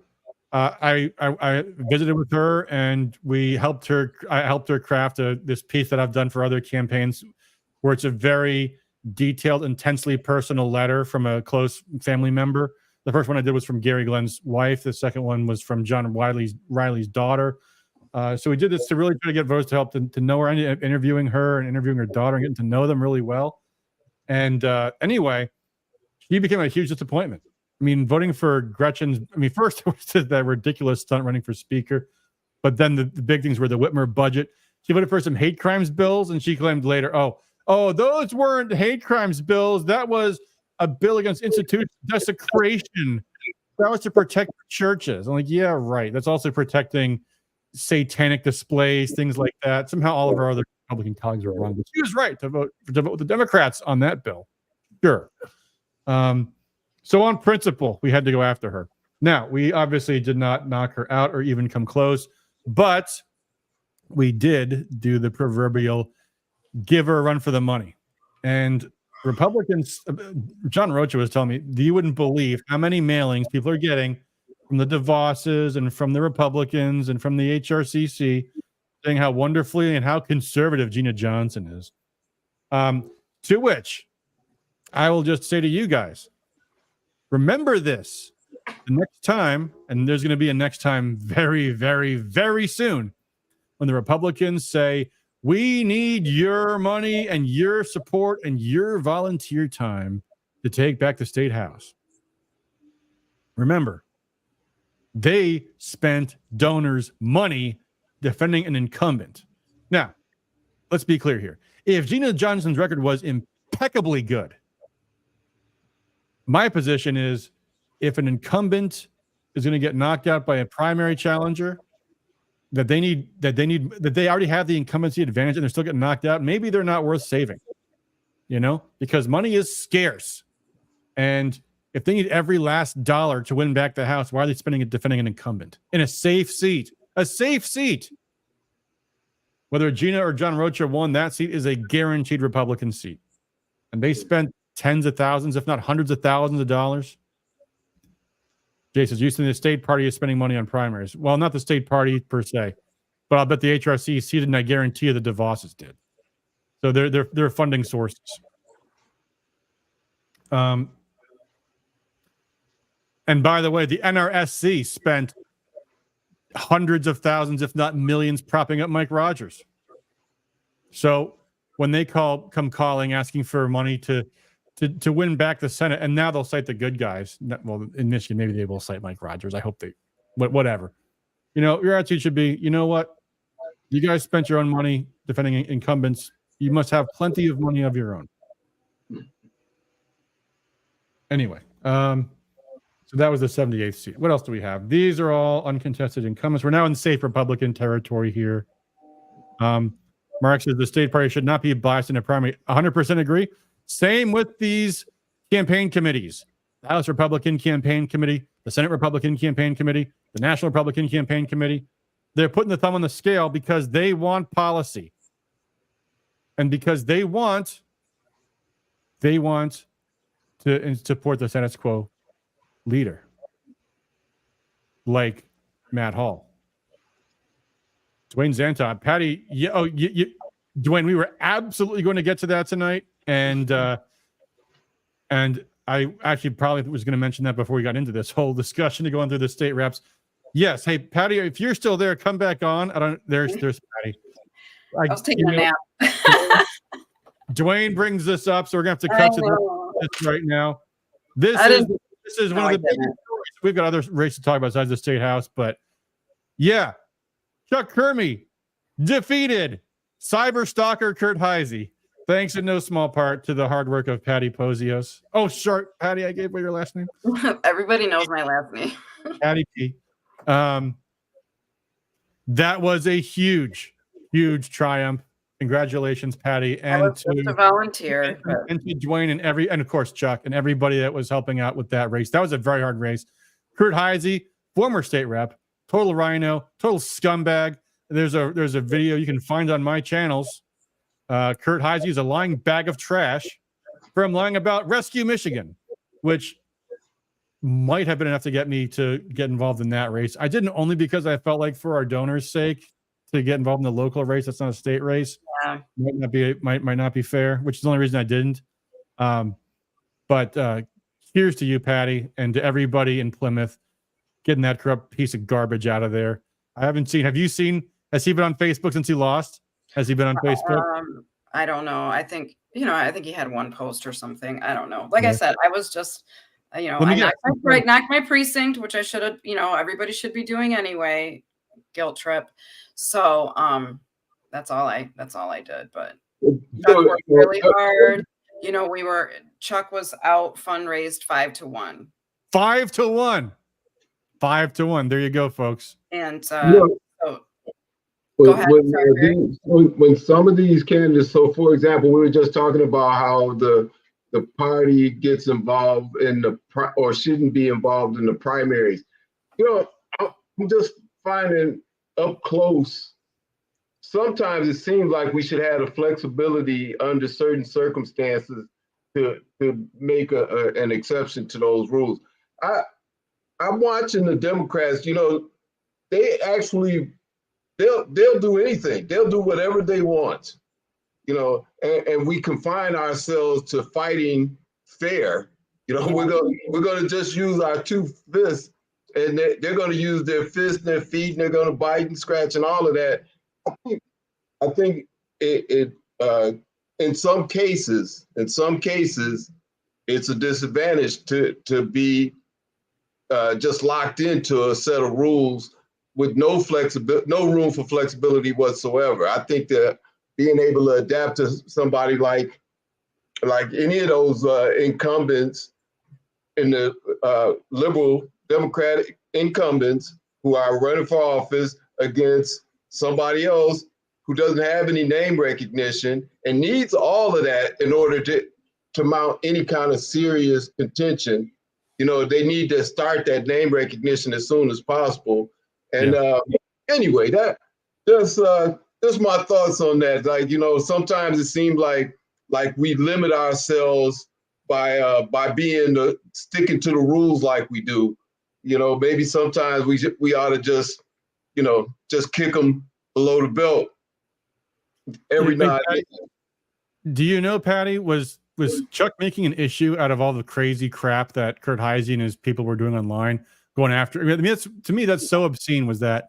I visited with her, and we helped her. I helped her craft this piece that I've done for other campaigns, where it's a very detailed, intensely personal letter from a close family member. The first one I did was from Gary Glenn's wife. The second one was from John Riley's daughter. So we did this to really try to get voters to help to know her, interviewing her and interviewing her daughter and getting to know them really well. And anyway, she became a huge disappointment. I mean, voting for Gretchen's, first it was that ridiculous stunt running for speaker, but then the big things were the Whitmer budget. She voted for some hate crimes bills, and she claimed later, oh, those weren't hate crimes bills. That was a bill against institutional desecration. That was to protect churches. I'm like, yeah, right. That's also protecting satanic displays, things like that. Somehow all of our other Republican colleagues were wrong, but she was right to vote with the Democrats on that bill. Sure. So on principle, we had to go after her. Now, we obviously did not knock her out or even come close, but we did do the proverbial give her a run for the money. And Republicans, John Rocha was telling me, you wouldn't believe how many mailings people are getting from the DeVosses and from the Republicans and from the HRCC saying how wonderfully and how conservative Gina Johnson is. To which I will just say to you guys, remember this, the next time, and there's going to be a next time very, very, very soon, when the Republicans say, we need your money and your support and your volunteer time to take back the state house. Remember, they spent donors' money defending an incumbent. Now, let's be clear here. If Gina Johnson's record was impeccably good, my position is if an incumbent is going to get knocked out by a primary challenger, that they already have the incumbency advantage and they're still getting knocked out, maybe they're not worth saving, because money is scarce. And if they need every last dollar to win back the House, why are they spending it defending an incumbent in a safe seat? A safe seat. Whether Gina or John Rocha won, that seat is a guaranteed Republican seat. And they spent tens of thousands, if not hundreds of thousands of dollars. Jay says, Houston, the state party is spending money on primaries. Well, not the state party per se, but I'll bet the HRC seated, and I guarantee you the DeVosses did. So they're funding sources. And by the way, the NRSC spent hundreds of thousands, if not millions, propping up Mike Rogers. So when they come calling, asking for money to win back the Senate, and now they'll cite the good guys. Well, in Michigan, maybe they will cite Mike Rogers. I hope they, whatever. Your attitude should be, you know what? You guys spent your own money defending incumbents. You must have plenty of money of your own. Anyway, so that was the 78th seat. What else do we have? These are all uncontested incumbents. We're now in safe Republican territory here. Mark says the state party should not be biased in a primary. 100% agree. Same with these campaign committees. The House Republican Campaign Committee, the Senate Republican Campaign Committee, the National Republican Campaign Committee. They're putting the thumb on the scale because they want policy. and because they want to support the status quo leader, like Matt Hall, Dwayne Zanton, Patty. Dwayne, we were absolutely going to get to that tonight, and I actually probably was going to mention that before we got into this whole discussion to go on through the state reps. Yes, hey Patty, if you're still there, come back on. There's Patty. I was taking a nap. Dwayne brings this up, so we're gonna have to cut to this right now. This is one of the biggest stories. We've got other races to talk about besides the state house, but yeah, Chuck Kermy defeated cyber stalker Kurt Heise, thanks in no small part to the hard work of Patty Posios. Oh, short Patty, I gave away your last name. Everybody knows my last name. Patty P. That was a huge triumph. Congratulations, Patty, and to volunteer, and to Dwayne and of course Chuck and everybody that was helping out with that race. That was a very hard race. Kurt Heise, former state rep, total rhino, total scumbag. There's a video you can find on my channels. Kurt Heise is a lying bag of trash from lying about Rescue Michigan, which might have been enough to get me to get involved in that race. I didn't, only because I felt like for our donors' sake to get involved in the local race. That's not a state race. Yeah. Might not be fair, which is the only reason I didn't. But here's to you, Patty, and to everybody in Plymouth getting that corrupt piece of garbage out of there. Have you seen, has he been on Facebook since he lost? Has he been on Facebook? I don't know. I think he had one post or something. I don't know. Like I said, I was just, I knocked my precinct, which I should have, everybody should be doing anyway. Guilt trip. So that's all I did. But Chuck worked really hard. Chuck was out fundraised 5-1. 5-1. 5-1. There you go, folks. And when some of these candidates, so for example, we were just talking about how the party gets involved in or shouldn't be involved in the primaries. I'm just finding up close, sometimes it seems like we should have the flexibility under certain circumstances to make an exception to those rules. I'm watching the Democrats, they actually, they'll do anything. They'll do whatever they want, and we confine ourselves to fighting fair. We're going to just use our two fists, and they're going to use their fists and their feet, and they're going to bite and scratch and all of that. I think it in some cases, it's a disadvantage to be just locked into a set of rules with no room for flexibility whatsoever. I think that being able to adapt to somebody like any of those incumbents in the liberal Democratic incumbents who are running for office against somebody else who doesn't have any name recognition and needs all of that in order to mount any kind of serious contention. They need to start that name recognition as soon as possible. And anyway, that's my thoughts on that. Sometimes it seems like we limit ourselves by sticking to the rules like we do. Maybe sometimes we ought to just kick them below the belt every now and then. Do you know, Patty, was Chuck making an issue out of all the crazy crap that Kurt Heise and his people were doing online, going after? I mean, to me, that's so obscene. Was that,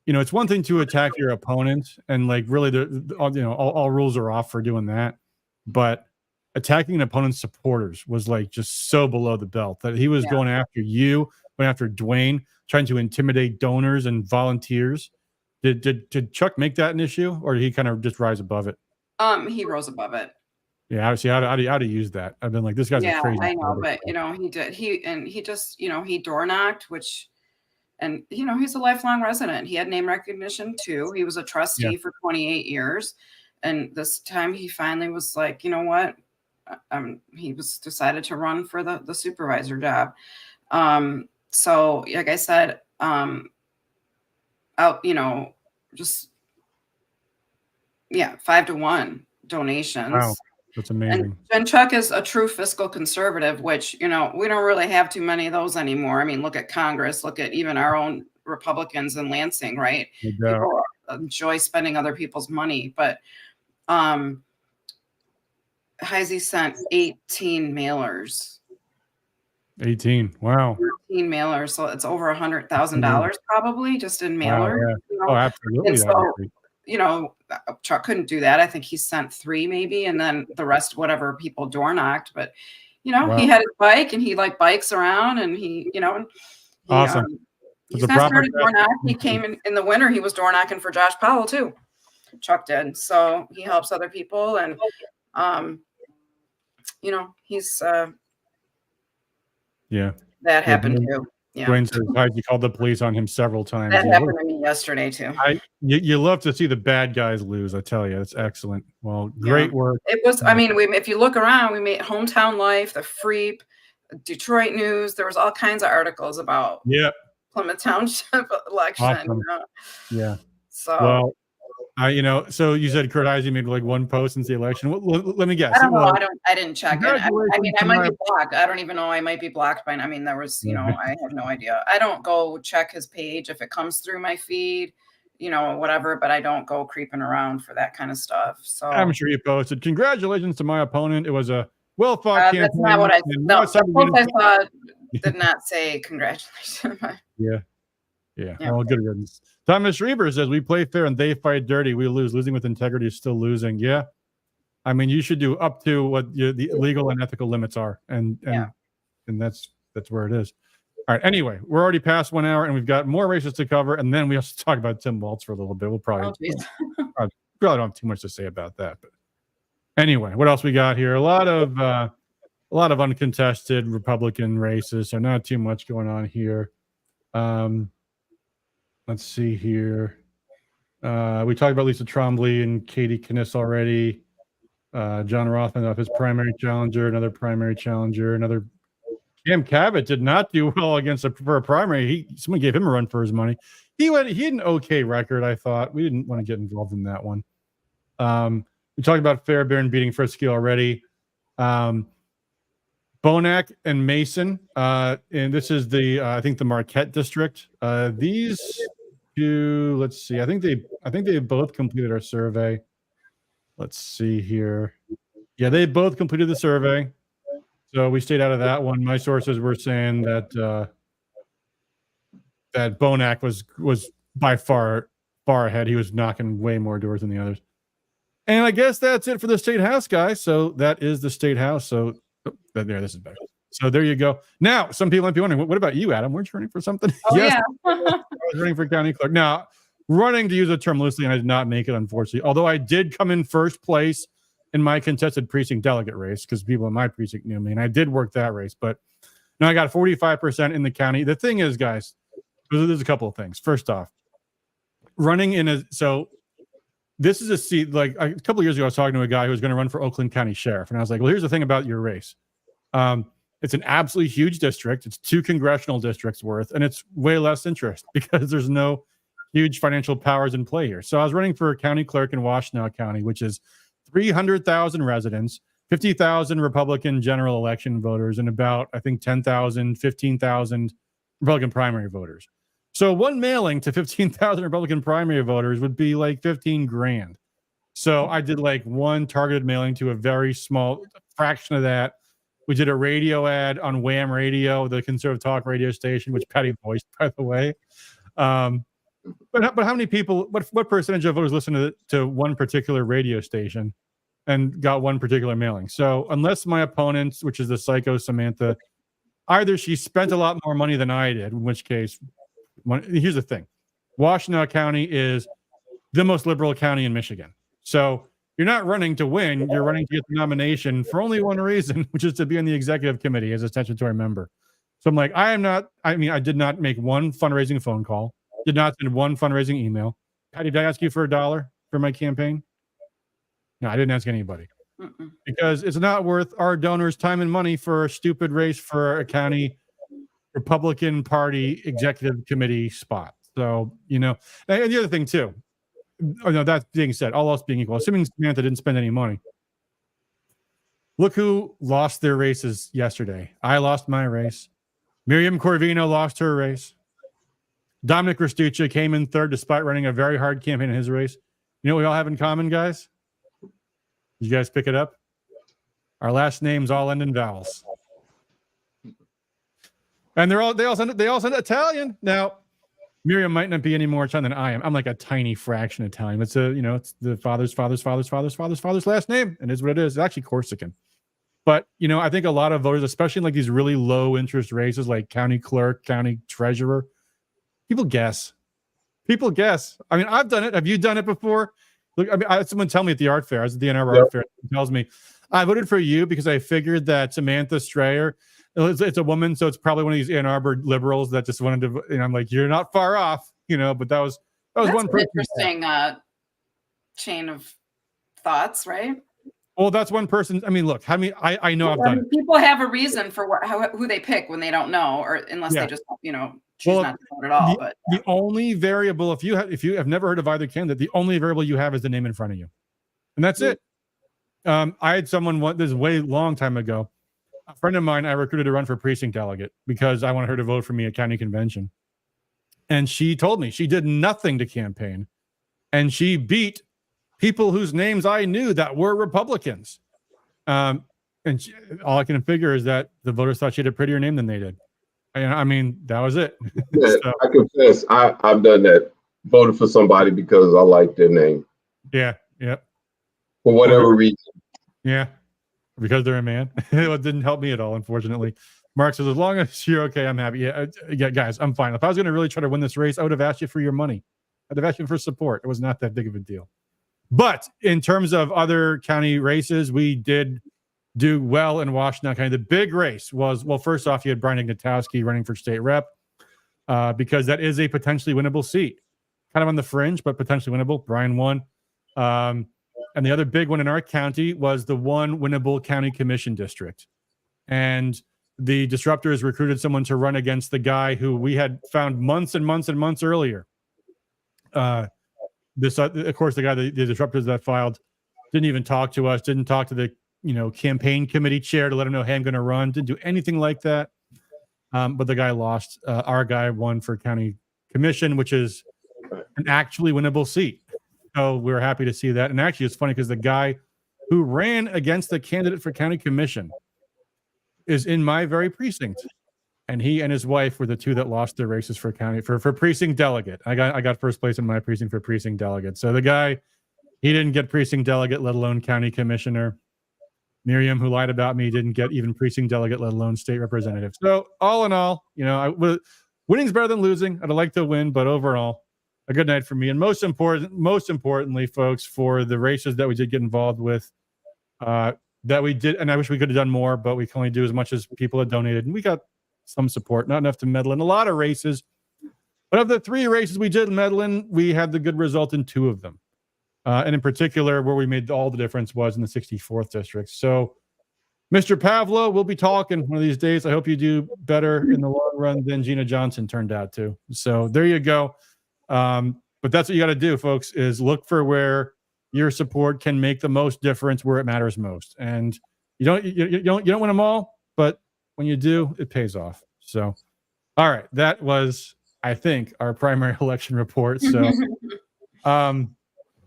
it's one thing to attack your opponent, and really, all rules are off for doing that, but attacking an opponent's supporters was just so below the belt that he was going after you, going after Dwayne, trying to intimidate donors and volunteers. Did Chuck make that an issue, or did he kind of just rise above it? He rose above it. Yeah, obviously, how to use that. I've been like, this guy's a crazy. I know, but he did. He just he door knocked, and he's a lifelong resident. He had name recognition too. He was a trustee for 28 years, and this time he finally was like, you know what? He was decided to run for the supervisor job. So like I said, out, just 5-1. donations. Wow, that's amazing. And Chuck is a true fiscal conservative, which, we don't really have too many of those anymore. I mean, look at Congress, look at even our own Republicans in Lansing, right? People enjoy spending other people's money, but Heisey sent 18 mailers. 18. Wow. 18 mailers. So it's over $100,000 probably just in mailers. Wow, yeah. Oh, absolutely. So, Chuck couldn't do that. I think he sent 3 maybe, and then the rest, whatever people door knocked. But, he had his bike and he bikes around and awesome. He's not started door knock. He came in the winter. He was door knocking for Josh Powell too. Chuck did. So he helps other people and, he's that happened too. Yeah. Dwayne says you called the police on him several times. That happened to me yesterday too. You love to see the bad guys lose. I tell you, it's excellent. Well, great work. It was. I mean, if you look around, we made Hometown Life, the Veep, Detroit News. There was all kinds of articles about Plymouth Township election. Awesome. Yeah. So. Well, so you said Kurt Heisey made like one post since the election. Let me guess. I don't know. I didn't check it. I mean, I might be blocked. I don't even know. I might be blocked by. I mean, there was, I have no idea. I don't go check his page if it comes through my feed, whatever. But I don't go creeping around for that kind of stuff. So I'm sure you posted. Congratulations to my opponent. It was a well fought campaign. That's not what I. No, the post I saw did not say congratulations. Yeah. Well, good riddance. Thomas Reber says, we play fair and they fight dirty. We lose. Losing with integrity is still losing. Yeah. I mean, you should do up to what the legal and ethical limits are. And that's where it is. All right. Anyway, we're already past 1 hour and we've got more races to cover. And then we have to talk about Tim Walz for a little bit. We'll probably don't have too much to say about that. But anyway, what else we got here? A lot of uncontested Republican races. So not too much going on here. Let's see here. We talked about Lisa Trombley and Katie Kniss already. John Rothman off his primary challenger, another primary challenger, another. Cam Cabot did not do well for a primary. Someone gave him a run for his money. He had an okay record, I thought. We didn't want to get involved in that one. We talked about Fairbairn beating Frisky already. Bonac and Mason, and this is I think the Marquette district. These two, let's see. I think they both completed our survey. Let's see here. Yeah, they both completed the survey, so we stayed out of that one. My sources were saying that Bonac was by far ahead. He was knocking way more doors than the others. And I guess that's it for the state house, guys. So that is the state house. So this is better. So there you go. Now, some people might be wondering, what about you, Adam? Weren't you running for something? Oh, yes, yeah. I was running for county clerk. Now, running, to use the term loosely, and I did not make it, unfortunately. Although I did come in first place in my contested precinct delegate race because people in my precinct knew me, and I did work that race. But no, I got 45% in the county. The thing is, guys, there's a couple of things. First off, running this is a seat, like a couple of years ago, I was talking to a guy who was going to run for Oakland County Sheriff. And I was like, well, here's the thing about your race. It's an absolutely huge district. It's 2 congressional districts worth, and it's way less interest because there's no huge financial powers in play here. So I was running for county clerk in Washtenaw County, which is 300,000 residents, 50,000 Republican general election voters, and about, I think, 10,000, 15,000 Republican primary voters. So one mailing to 15,000 Republican primary voters would be like 15 grand. So I did like one targeted mailing to a very small fraction of that. We did a radio ad on Wham Radio, the conservative talk radio station, which Patty voiced, by the way. But how many people, what percentage of voters listen to one particular radio station and got one particular mailing? So unless my opponent, which is the psycho Samantha, either she spent a lot more money than I did, in which case, here's the thing. Washtenaw County is the most liberal county in Michigan. So you're not running to win. You're running to get the nomination for only one reason, which is to be on the executive committee as a statutory member. So I'm like, I did not make one fundraising phone call. Did not send one fundraising email. Patty, did I ask you for $1 for my campaign? No, I didn't ask anybody. Because it's not worth our donors' time and money for a stupid race for a county Republican Party executive committee spot. So, and the other thing too, oh, no, that being said, all else being equal, assuming Samantha didn't spend any money, look who lost their races yesterday. I lost my race. Miriam Corvino lost her race. Dominic Restuccia came in third despite running a very hard campaign in his race. You know what we all have in common, guys? You guys pick it up? Our last names all end in vowels. And they all sound Italian. Now, Miriam might not be any more Italian than I am. I'm like a tiny fraction Italian. It's it's the father's last name, and it's what it is. It's actually Corsican. But I think a lot of voters, especially in like these really low interest races like county clerk, county treasurer, people guess. I mean, I've done it. Have you done it before? Look, I mean, I had someone tell me at the art fair. I was at the Ann Arbor Art Fair. Tells me, I voted for you because I figured that Samantha Strayer, it's a woman, so it's probably one of these Ann Arbor liberals that just wanted to. And I'm like, you're not far off, But that's one person. Interesting chain of thoughts, right? Well, that's one person. I mean, look, I know I've done it. People have a reason for who they pick when they don't know, or unless they just choose not to vote at all. The only variable, if you have never heard of either candidate, the only variable you have is the name in front of you, and that's it. I had someone this is way long time ago. A friend of mine I recruited to run for precinct delegate because I wanted her to vote for me at county convention, and she told me she did nothing to campaign, and she beat people whose names I knew that were Republicans. And all I can figure is that the voters thought she had a prettier name than they did. I mean, that was it. Yeah, so, I confess, I've done that. Voted for somebody because I like their name. Yeah. For whatever reason. Yeah. Because they're a man. It didn't help me at all, unfortunately. Mark says, as long as you're okay, I'm happy. Yeah, guys, I'm fine. If I was going to really try to win this race, I would have asked you for your money. I'd have asked you for support. It was not that big of a deal. But in terms of other county races, we did do well in Washington County. The big race was, well, first off, you had Brian Ignatowski running for state rep because that is a potentially winnable seat. Kind of on the fringe, but potentially winnable. Brian won. And the other big one in our county was the one winnable county commission district. And the disruptors recruited someone to run against the guy who we had found months and months and months earlier. Of course, the guy, the disruptors that filed, didn't even talk to us, didn't talk to the campaign committee chair to let him know, hey, I'm going to run, didn't do anything like that. But the guy lost. Our guy won for county commission, which is an actually winnable seat. So we're happy to see that. And actually, it's funny because the guy who ran against the candidate for county commission is in my very precinct. And he and his wife were the two that lost their races for county for precinct delegate. I got first place in my precinct for precinct delegate. So the guy, he didn't get precinct delegate, let alone county commissioner. Miriam, who lied about me, didn't get even precinct delegate, let alone state representative. So all in all, winning's better than losing. I'd like to win, but overall, a good night for me. And most importantly, folks, for the races that we did get involved with, that we did, and I wish we could have done more, but we can only do as much as people had donated, and we got some support, not enough to medal in a lot of races. But of the 3 races we did medal in, we had the good result in 2 of them. And in particular, where we made all the difference was in the 64th district. So, Mr. Pavlo, we'll be talking one of these days. I hope you do better in the long run than Gina Johnson turned out to. So there you go. But that's what you got to do, folks, is look for where your support can make the most difference, where it matters most. And you don't win them all, but when you do, it pays off. So, all right, that was, I think, our primary election report. So,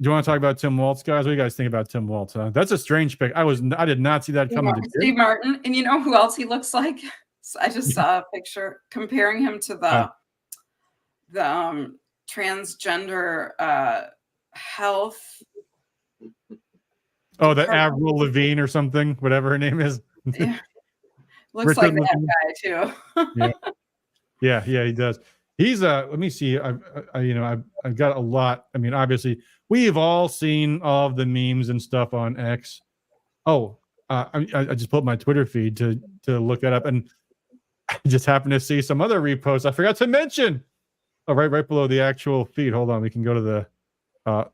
do you want to talk about Tim Walz, guys? What do you guys think about Tim Walz? That's a strange pick. I did not see that coming. Steve Martin, and you know who else he looks like? So I just saw a picture comparing him to the transgender health. Oh, the Avril Lavigne or something, whatever her name is. Yeah. Looks like that guy too. yeah, he does. He's let me see. I've got a lot. I mean, obviously, we've all seen all of the memes and stuff on X. Oh, I just pulled up my Twitter feed to look it up, and I just happened to see some other reposts I forgot to mention. Oh, right below the actual feed. Hold on, we can go to the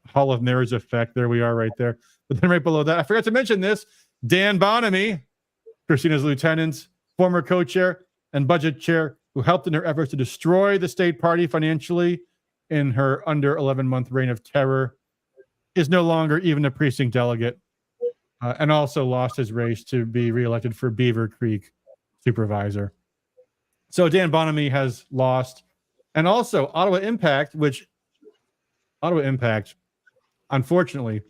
Hall of Marriage Effect. There we are, right there. But then right below that, I forgot to mention this. Dan Bonamy, Christina's lieutenant, former co-chair and budget chair, who helped in her efforts to destroy the state party financially in her under 11-month reign of terror. is no longer even a precinct delegate, and also lost his race to be reelected for Beaver Creek supervisor. So Dan Bonamy has lost. And also Ottawa Impact, unfortunately,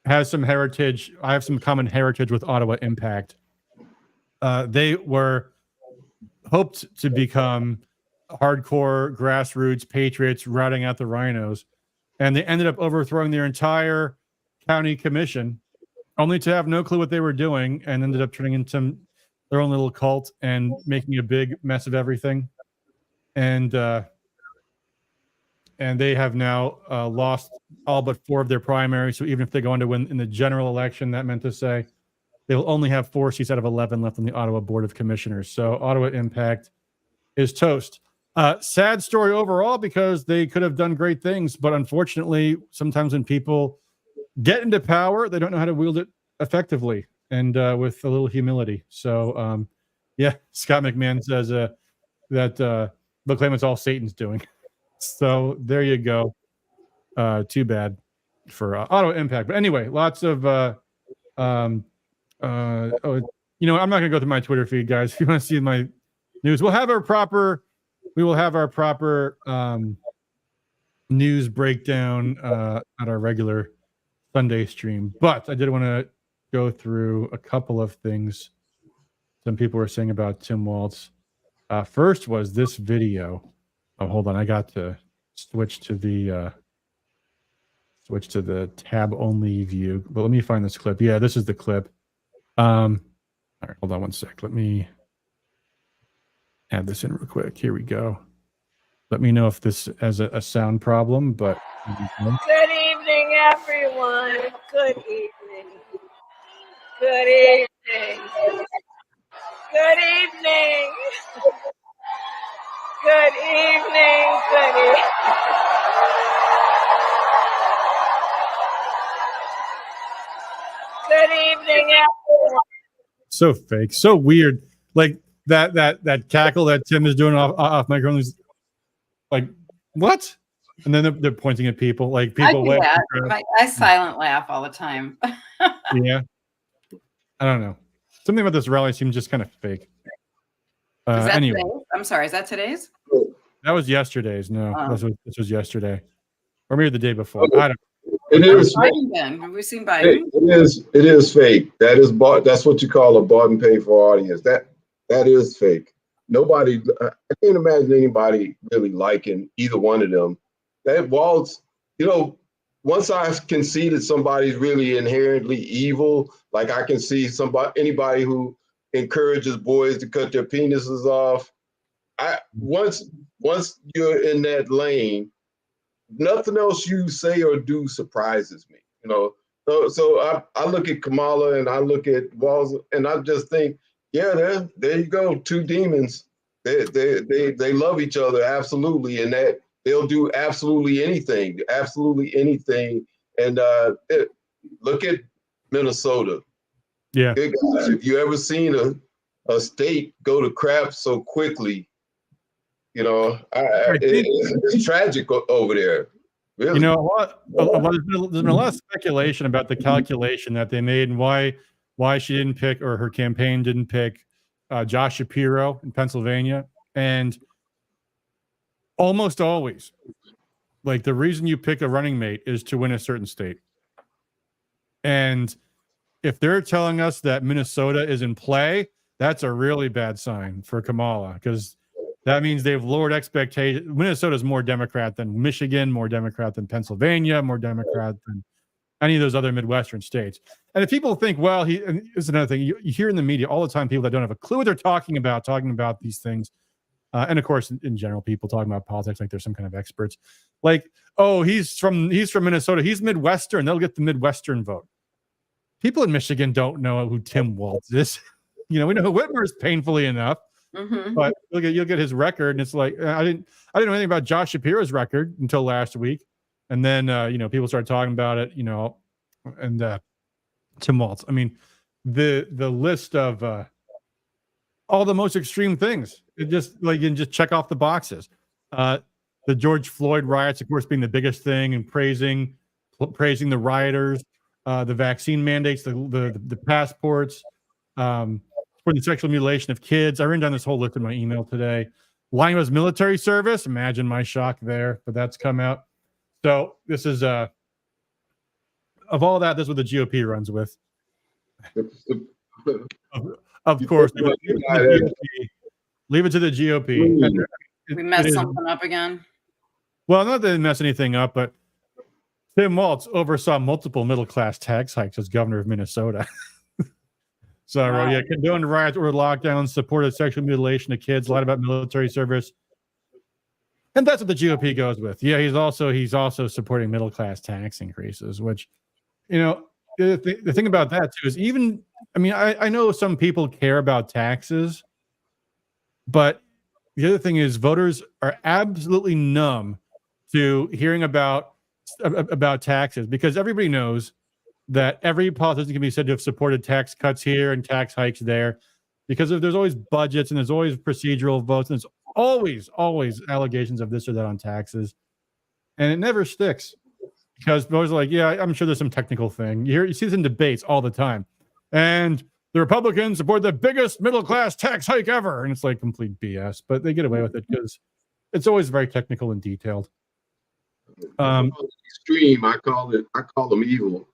has some heritage. I have some common heritage with Ottawa Impact. They were hoped to become hardcore grassroots patriots routing out the rhinos, and they ended up overthrowing their entire county commission, only to have no clue what they were doing, and ended up turning into their own little cult and making a big mess of everything. And they have now lost all but 4 of their primaries. So even if they go on to win in the general election, that meant to say they will only have 4 seats out of 11 left on the Ottawa Board of Commissioners. So Ottawa Impact is toast. Sad story overall, because they could have done great things, but unfortunately, sometimes when people get into power, they don't know how to wield it effectively and with a little humility. So, yeah, Scott McMahon says that they'll claim it's all Satan's doing. So there you go. Too bad for Ottawa Impact. But anyway, lots of I'm not going to go through my Twitter feed, guys. If you want to see my news, we will have our proper news breakdown at our regular Sunday stream. But I did want to go through a couple of things some people were saying about Tim Walz. First was this video. Oh, hold on. I got to switch to the tab only view. But let me find this clip. Yeah, this is the clip. All right, hold on one sec. Let me add this in real quick. Here we go. Let me know if this has a sound problem, but Good evening, everyone. Good evening. Good evening. Good evening. Good evening. Good evening. Good evening, everyone. So fake, so weird. Like that cackle that Tim is doing off microphone is like, what? And then they're pointing at people, like people. I silent laugh all the time. Yeah, I don't know. Something about this rally seems just kind of fake. Anyway, today's? I'm sorry, is that today's? That was yesterday's. No, this was yesterday, or maybe the day before. I don't. It is. Biden then. Have we seen Biden? It is fake. That is bought. That's what you call a bought and paid for audience. That is fake. Nobody. I can't imagine anybody really liking either one of them. That Walz, once I can see that somebody's really inherently evil, like I can see anybody who encourages boys to cut their penises off. Once you're in that lane, nothing else you say or do surprises me. So I look at Kamala and I look at Walz and I just think, yeah, there you go, 2 demons. They love each other absolutely, and that they'll do absolutely anything. And look at Minnesota. Yeah. If you ever seen a state go to crap so quickly, it's tragic over there. Really. There's been a lot of speculation about the calculation that they made and why she didn't pick, or her campaign didn't pick, Josh Shapiro in Pennsylvania. And almost always, like, the reason you pick a running mate is to win a certain state. And if they're telling us that Minnesota is in play, that's a really bad sign for Kamala, because that means they've lowered expectations. Minnesota is more Democrat than Michigan, more Democrat than Pennsylvania, more Democrat than any of those other Midwestern states. And if people think, well, and this is another thing, you hear in the media all the time, people that don't have a clue what they're talking about these things. And of course, in general, people talking about politics like they're some kind of experts. Like, oh, he's from Minnesota. He's Midwestern. They'll get the Midwestern vote. People in Michigan don't know who Tim Walz is. We know who Whitmer is, painfully enough. Mm-hmm. But you'll get his record, and it's like, I didn't know anything about Josh Shapiro's record until last week, and then people started talking about it, and Tim Walz. I mean, the list of all the most extreme things. It just like, you can just check off the boxes. The George Floyd riots, of course, being the biggest thing, and praising praising the rioters, the vaccine mandates, the passports, for the sexual mutilation of kids. I written down this whole list in my email today. Lying about his military service. Imagine my shock there, but that's come out. So this is of all that, this is what the GOP runs with. Of course, leave it to the GOP. We messed something up again. Well, not that they mess anything up, but Tim Walz oversaw multiple middle-class tax hikes as governor of Minnesota. So I wrote, condoned riots, ordered lockdowns, supported sexual mutilation of kids, lied about military service. And that's what the GOP goes with. Yeah, he's also supporting middle-class tax increases, which, the thing about that too is I know some people care about taxes, but the other thing is voters are absolutely numb to hearing about taxes, because everybody knows that every politician can be said to have supported tax cuts here and tax hikes there, because there's always budgets and there's always procedural votes and there's always allegations of this or that on taxes, and it never sticks because voters are like, yeah, I'm sure there's some technical thing. You see this in debates all the time, and the Republicans support the biggest middle-class tax hike ever, and it's like complete BS, but they get away with it because it's always very technical and detailed. Extreme, I call them evil.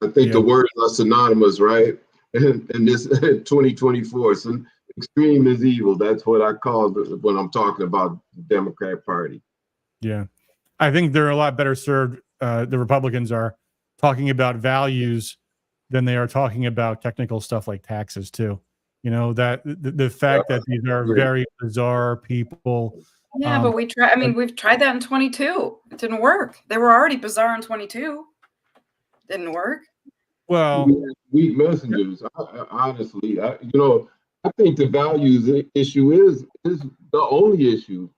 I think the words are synonymous, right? And this 2024, so extreme is evil. That's what I call it when I'm talking about the Democrat Party. Yeah, I think they're a lot better served. The Republicans are talking about values than they are talking about technical stuff like taxes too. That the fact that these are very bizarre people. Yeah, but we've tried that in 22. It didn't work. They were already bizarre in 22. Didn't work. Well, weak messengers. Honestly, I think the values issue is the only issue.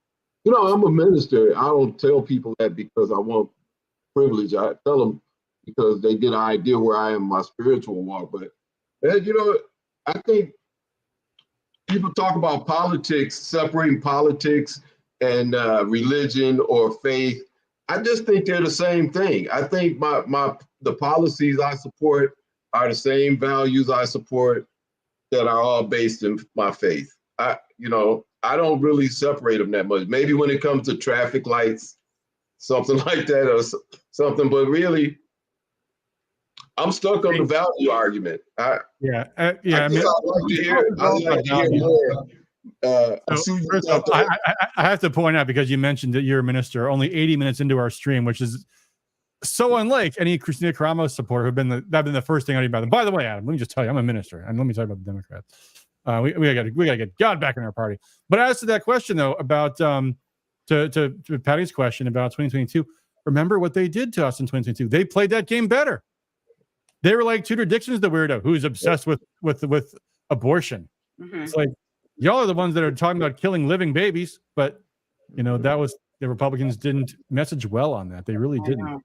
I'm a minister. I don't tell people that because I want privilege. I tell them because they get an idea where I am in my spiritual walk. But I think people talk about politics, separating politics and religion or faith. I just think they're the same thing. I think the policies I support are the same values I support that are all based in my faith. I don't really separate them that much. Maybe when it comes to traffic lights, something like that or something, but really, I'm stuck on the value argument. I like to hear more. I have to point out, because you mentioned that you're a minister, only 80 minutes into our stream, which is so unlike any Christina Caramo supporter who've been the first thing out about them. By the way, Adam, let me just tell you, I'm a minister, and let me talk about the Democrats. We gotta get God back in our party. But as to that question though, about to Patty's question about 2022, remember what they did to us in 2022. They played that game better. They were like Tudor Dixon's the weirdo who's obsessed with abortion. Mm-hmm. It's like, y'all are the ones that are talking about killing living babies, but that was the Republicans didn't message well on that. They really didn't.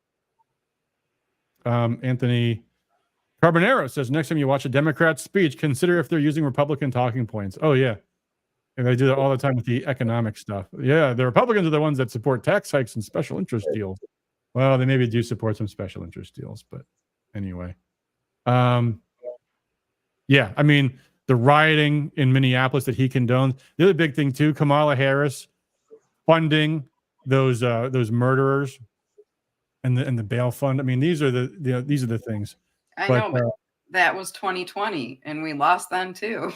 Anthony Carbonero says, next time you watch a Democrat speech, consider if they're using Republican talking points. Oh yeah, and they do that all the time with the economic stuff. Yeah, the Republicans are the ones that support tax hikes and special interest deals. Well, they maybe do support some special interest deals, but anyway. Yeah, the rioting in Minneapolis that he condones. The other big thing too, Kamala Harris funding those murderers and the bail fund. These are the things. I know, but that was 2020, and we lost then too.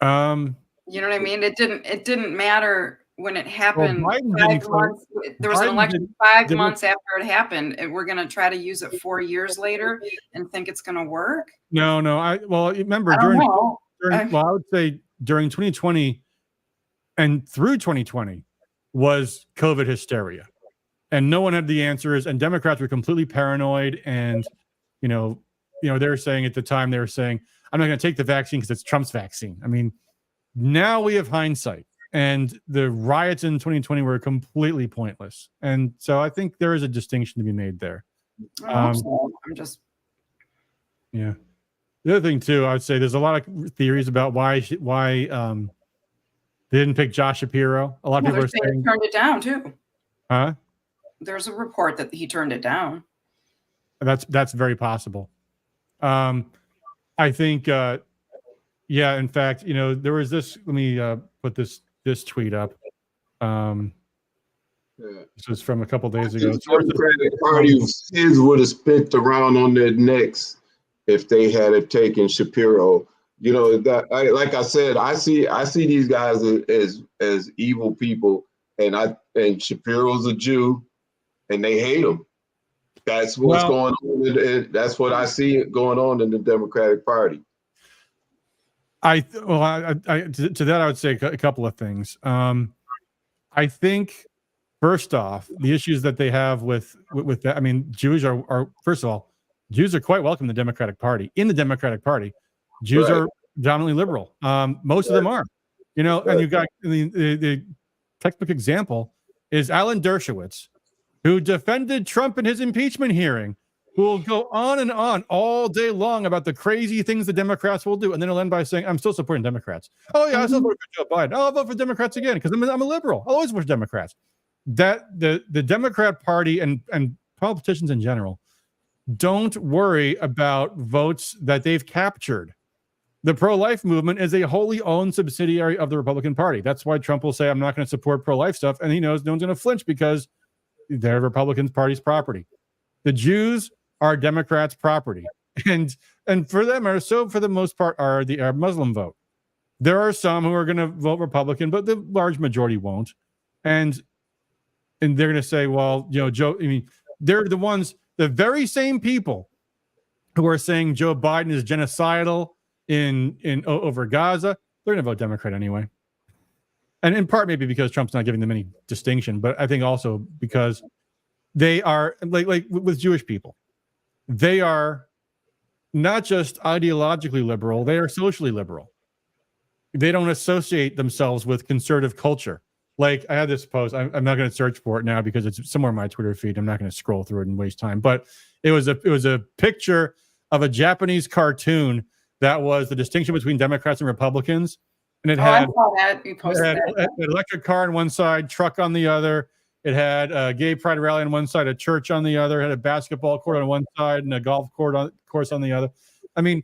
You know what I mean? It didn't matter when it happened. Well, there was an election 5 months after it happened, and we're going to try to use it 4 years later and think it's going to work. No. Remember I would say during 2020 and through 2020 was COVID hysteria, and no one had the answers, and Democrats were completely paranoid. And they were saying at the time, I'm not going to take the vaccine because it's Trump's vaccine. Now we have hindsight. And the riots in 2020 were completely pointless. And so I think there is a distinction to be made there. Yeah. The other thing too, I would say there's a lot of theories about why they didn't pick Josh Shapiro. A lot of people are saying turned it down too. Huh? there's a report that he turned it down. That's very possible. I think, yeah. In fact, there was this. Let me put this tweet up. This was from a couple days ago. The Democratic Party would have spent around on their necks if they had it taken Shapiro. Like I said, I see these guys as evil people, and Shapiro's a Jew, and they hate him. That's what's going on. That's what I see going on in the Democratic Party. To that, I would say a couple of things. I think, first off, the issues that they have with that. I mean, Jews are first of all, Jews are quite welcome in the Democratic Party. In the Democratic Party, Jews are dominantly liberal. Most of them are. And you got the textbook example is Alan Dershowitz, who defended Trump in his impeachment hearing, who will go on and on all day long about the crazy things the Democrats will do. And then he'll end by saying, I'm still supporting Democrats. Oh, yeah, I still vote for Joe Biden. Oh, I'll vote for Democrats again because I'm a liberal. I'll always vote for Democrats. That the Democrat Party and politicians in general don't worry about votes that they've captured. The pro-life movement is a wholly owned subsidiary of the Republican Party. That's why Trump will say, I'm not going to support pro-life stuff. And he knows no one's going to flinch because they're Republican Party's property. The Jews are Democrats' property. And for them, for the most part, are the Arab Muslim vote. There are some who are going to vote Republican, but the large majority won't. And they're going to say, well, Joe, they're the very same people who are saying Joe Biden is genocidal over Gaza. They're going to vote Democrat anyway. And in part, maybe because Trump's not giving them any distinction, but I think also because they are like with Jewish people, they are not just ideologically liberal, they are socially liberal. They don't associate themselves with conservative culture. Like I had this post, I'm not going to search for it now because it's somewhere in my Twitter feed. I'm not going to scroll through it and waste time. But it was a picture of a Japanese cartoon that was the distinction between Democrats and Republicans. And it had, an electric car on one side, truck on the other. It had a gay pride rally on one side, a church on the other. It had a basketball court on one side and a golf course on the other. I mean,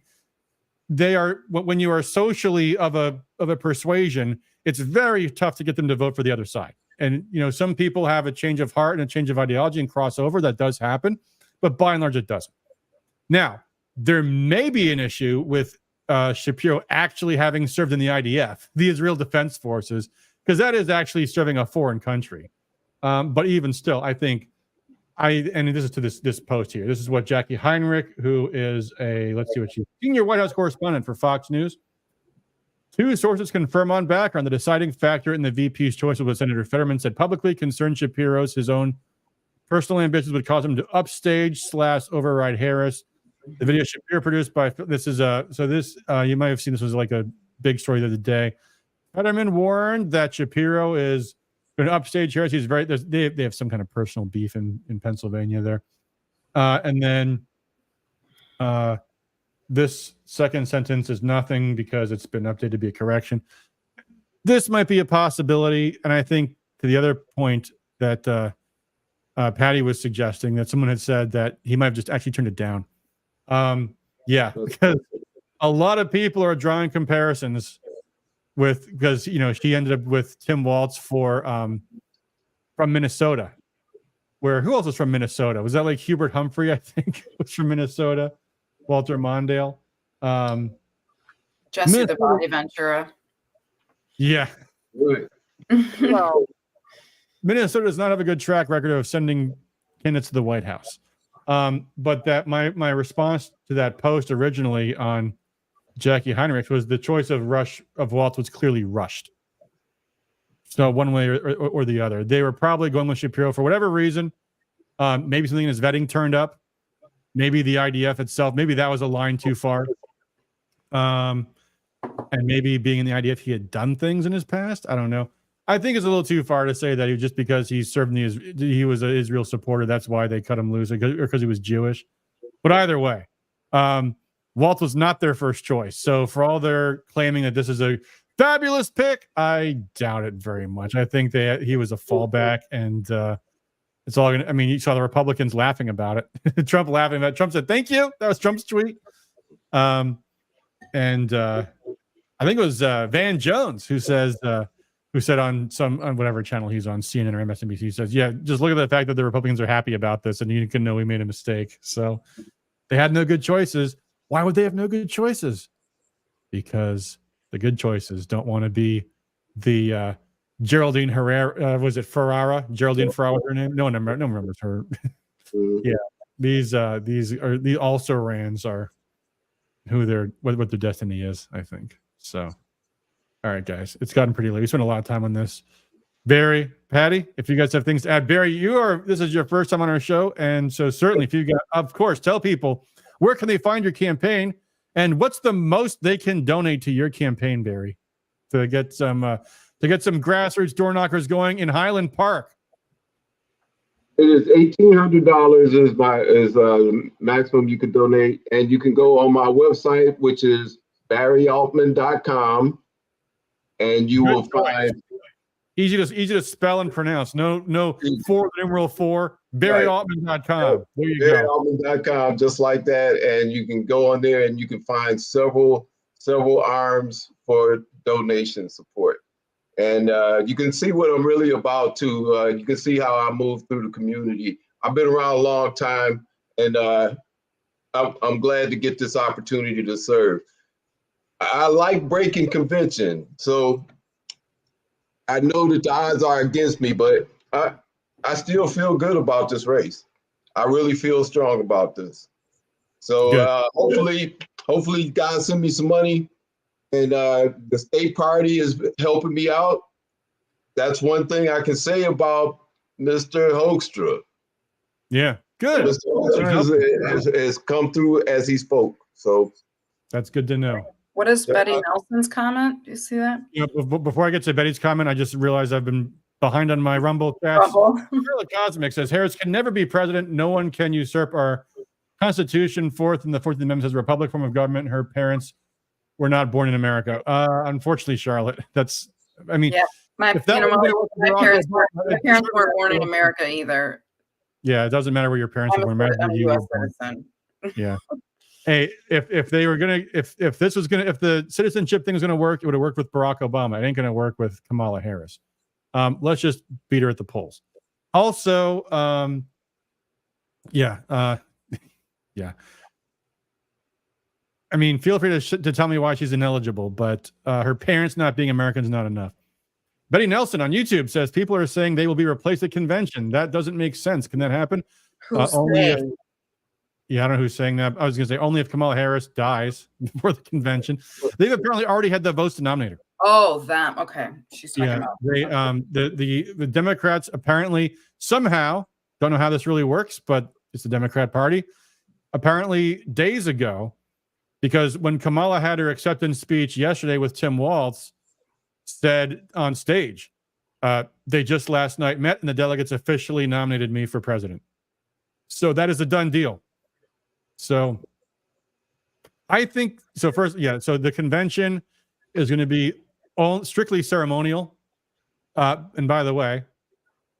they are, when you are socially of a persuasion, it's very tough to get them to vote for the other side. And some people have a change of heart and a change of ideology and crossover. That does happen, but by and large, it doesn't. Now, there may be an issue with Shapiro actually having served in the IDF, the Israel Defense Forces, because that is actually serving a foreign country. But even still, I think and this is to this post here. This is what Jackie Heinrich, who is senior White House correspondent for Fox News. Two sources confirm on background the deciding factor in the VP's choice of what Senator Fetterman said publicly concerned Shapiro's his own personal ambitions would cause him to upstage / override Harris. The video Shapiro produced by you might have seen this was like a big story the other day. Fetterman warned that Shapiro is going to upstage Harris. He's they have some kind of personal beef in Pennsylvania there. And then this second sentence is nothing because it's been updated to be a correction. This might be a possibility. And I think to the other point that Patty was suggesting, that someone had said that he might have just actually turned it down. Because a lot of people are drawing comparisons because she ended up with Tim Walz from Minnesota. Who else was from Minnesota? Was that like Hubert Humphrey? I think was from Minnesota. Walter Mondale. Jesse the Body Ventura. Yeah. Well, Minnesota does not have a good track record of sending candidates to the White House. But that my response to that post originally on Jackie Heinrich was the choice of Walz was clearly rushed. So one way or the other, they were probably going with Shapiro for whatever reason. Maybe something in his vetting turned up. Maybe the IDF itself. Maybe that was a line too far. And maybe being in the IDF, he had done things in his past. I don't know. I think it's a little too far to say that just because he served he was an Israel supporter, that's why they cut him loose, or because he was Jewish. But either way, Walz was not their first choice. So for all their claiming that this is a fabulous pick, I doubt it very much. I think he was a fallback, and It's all gonna. I mean, you saw the Republicans laughing about it. Trump laughing about it. Trump said, "Thank you." That was Trump's tweet. And I think it was Van Jones who said on whatever channel he's on, CNN or MSNBC, he says, "Yeah, just look at the fact that the Republicans are happy about this, and you can know we made a mistake." So they had no good choices. Why would they have no good choices? Because the good choices don't want to be the Geraldine Herrera. Was it Ferrara? Geraldine Ferrara was her name? No one remembers her. Yeah, these also rans are who what their destiny is, I think. So, all right, guys, it's gotten pretty late. We spent a lot of time on this. Barry, Patty, if you guys have things to add, Barry, this is your first time on our show, and so certainly, if you got, of course, tell people where can they find your campaign, and what's the most they can donate to your campaign, Barry, to get some grassroots door knockers going in Highland Park. It is $1,800 is maximum you can donate, and you can go on my website, which is barryaltman.com, and you will find easy to spell and pronounce. No 4. barryaltman.com. There you go. barryaltman.com, just like that, and you can go on there and you can find several arms for donation support. And you can see what I'm really about too. You can see how I move through the community. I've been around a long time, and I'm glad to get this opportunity to serve. I like breaking convention, so I know that the odds are against me, but I still feel good about this race. I really feel strong about this. So hopefully God send me some money. And the state party is helping me out. That's one thing I can say about Mr. Hoekstra. Yeah, good. Mr. Hoekstra has come through as he spoke. So that's good to know. What is Betty Nelson's comment? Do you see that? Yeah, before I get to Betty's comment, I just realized I've been behind on my Rumble chats. Cosmic says Harris can never be president. No one can usurp our Constitution. 4th and the 14th Amendment says Republic form of government. Her parents were not born in America. Unfortunately, Charlotte, my parents weren't born in America either. Yeah, it doesn't matter where your parents were born. I'm a U.S. citizen. Yeah. Hey, if the citizenship thing was gonna work, it would have worked with Barack Obama. It ain't gonna work with Kamala Harris. Let's just beat her at the polls. Also, yeah. I mean, feel free to tell me why she's ineligible, but her parents not being Americans not enough. Betty Nelson on YouTube says people are saying they will be replaced at convention. That doesn't make sense. Can that happen? I don't know who's saying that. I was going to say only if Kamala Harris dies before the convention. They've apparently already had the votes to nominate her. Oh, them. Okay, she's talking about. The Democrats apparently somehow don't know how this really works, but it's the Democrat Party. Apparently, days ago. Because when Kamala had her acceptance speech yesterday with Tim Walz, said on stage, they just last night met and the delegates officially nominated me for president. So that is a done deal. So I think, so the convention is going to be strictly ceremonial. And by the way,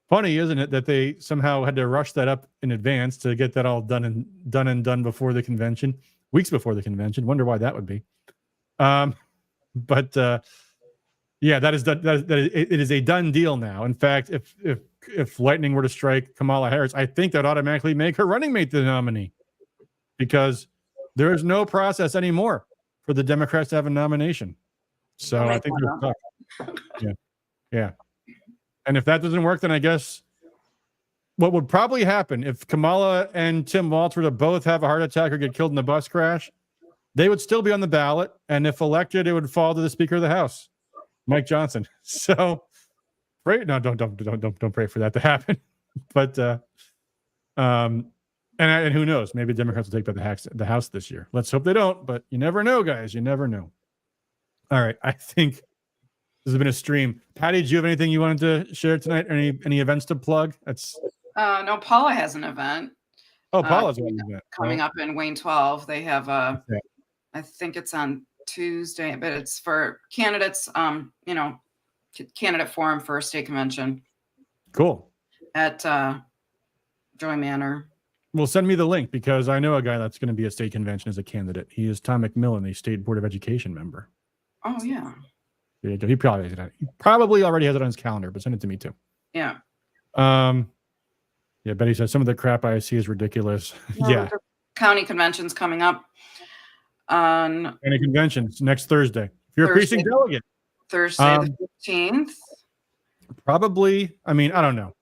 funny, isn't it, that they somehow had to rush that up in advance to get that all done before the convention. Weeks before the convention. Wonder why that would be. That is it is a done deal now. In fact, if lightning were to strike Kamala Harris, I think that automatically make her running mate the nominee, because there is no process anymore for the Democrats to have a nomination. So I think they're stuck. Yeah. And if that doesn't work, then I guess what would probably happen if Kamala and Tim Walz were to both have a heart attack or get killed in a bus crash, they would still be on the ballot. And if elected, it would fall to the Speaker of the House, Mike Johnson. So pray. No, don't pray for that to happen. But and who knows? Maybe Democrats will take back the House this year. Let's hope they don't. But you never know, guys. You never know. All right, I think this has been a stream. Patty, do you have anything you wanted to share tonight? Any events to plug? No, Paula has an event. Oh, Paula's an event coming up in Wayne 12. They have I think it's on Tuesday, but it's for candidates. Candidate forum for state convention. Cool. At Joy Manor. Well, send me the link because I know a guy that's going to be at state convention as a candidate. He is Tom McMillan, a state board of education member. Oh yeah. He probably already has it on his calendar, but send it to me too. Yeah. Yeah, Betty says some of the crap I see is ridiculous. Well, yeah. County convention's coming up on County conventions next Thursday. If you're a precinct delegate. Thursday the 15th. Probably, I mean, I don't know.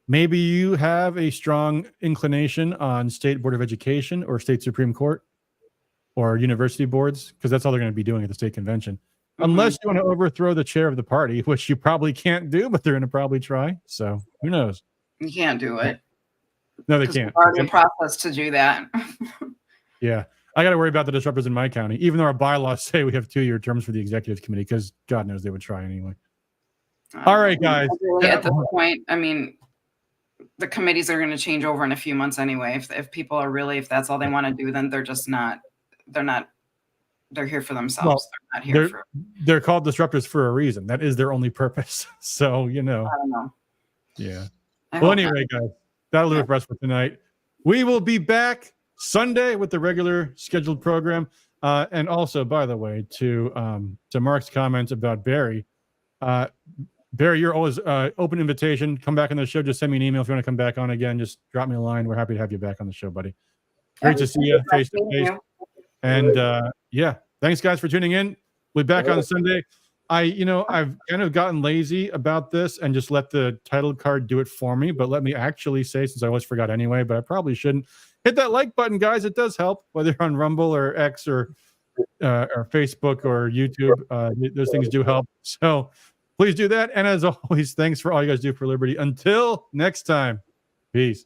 Maybe you have a strong inclination on state board of education or state Supreme Court or university boards, because that's all they're going to be doing at the state convention. Unless you want to overthrow the chair of the party, which you probably can't do, but they're going to probably try. So who knows? You can't do it. No, they can't. Already a process to do that. Yeah. I got to worry about the disruptors in my county, even though our bylaws say we have 2-year terms for the executive committee, because God knows they would try anyway. All right, guys. Really, at this point, I mean, the committees are going to change over in a few months anyway. If people are really, if that's all they want to do, then they're just not, they're here for themselves. Well, they're not here for. They're called disruptors for a reason. That is their only purpose. So, you know. I don't know. Yeah. Well, anyway, guys, that'll do it for us for tonight. We will be back Sunday with the regular scheduled program. And also, by the way, to Mark's comments about Barry, Barry, you're always open invitation. Come back on the show. Just send me an email if you want to come back on again. Just drop me a line. We're happy to have you back on the show, buddy. Great to see you face to face. And yeah, thanks guys for tuning in. We'll be back on Sunday. I've kind of gotten lazy about this and just let the title card do it for me. But let me actually say, since I always forgot anyway, but I probably shouldn't, hit that like button, guys. It does help, whether you're on Rumble or X or Facebook or YouTube. Those things do help. So please do that. And as always, thanks for all you guys do for liberty. Until next time, peace.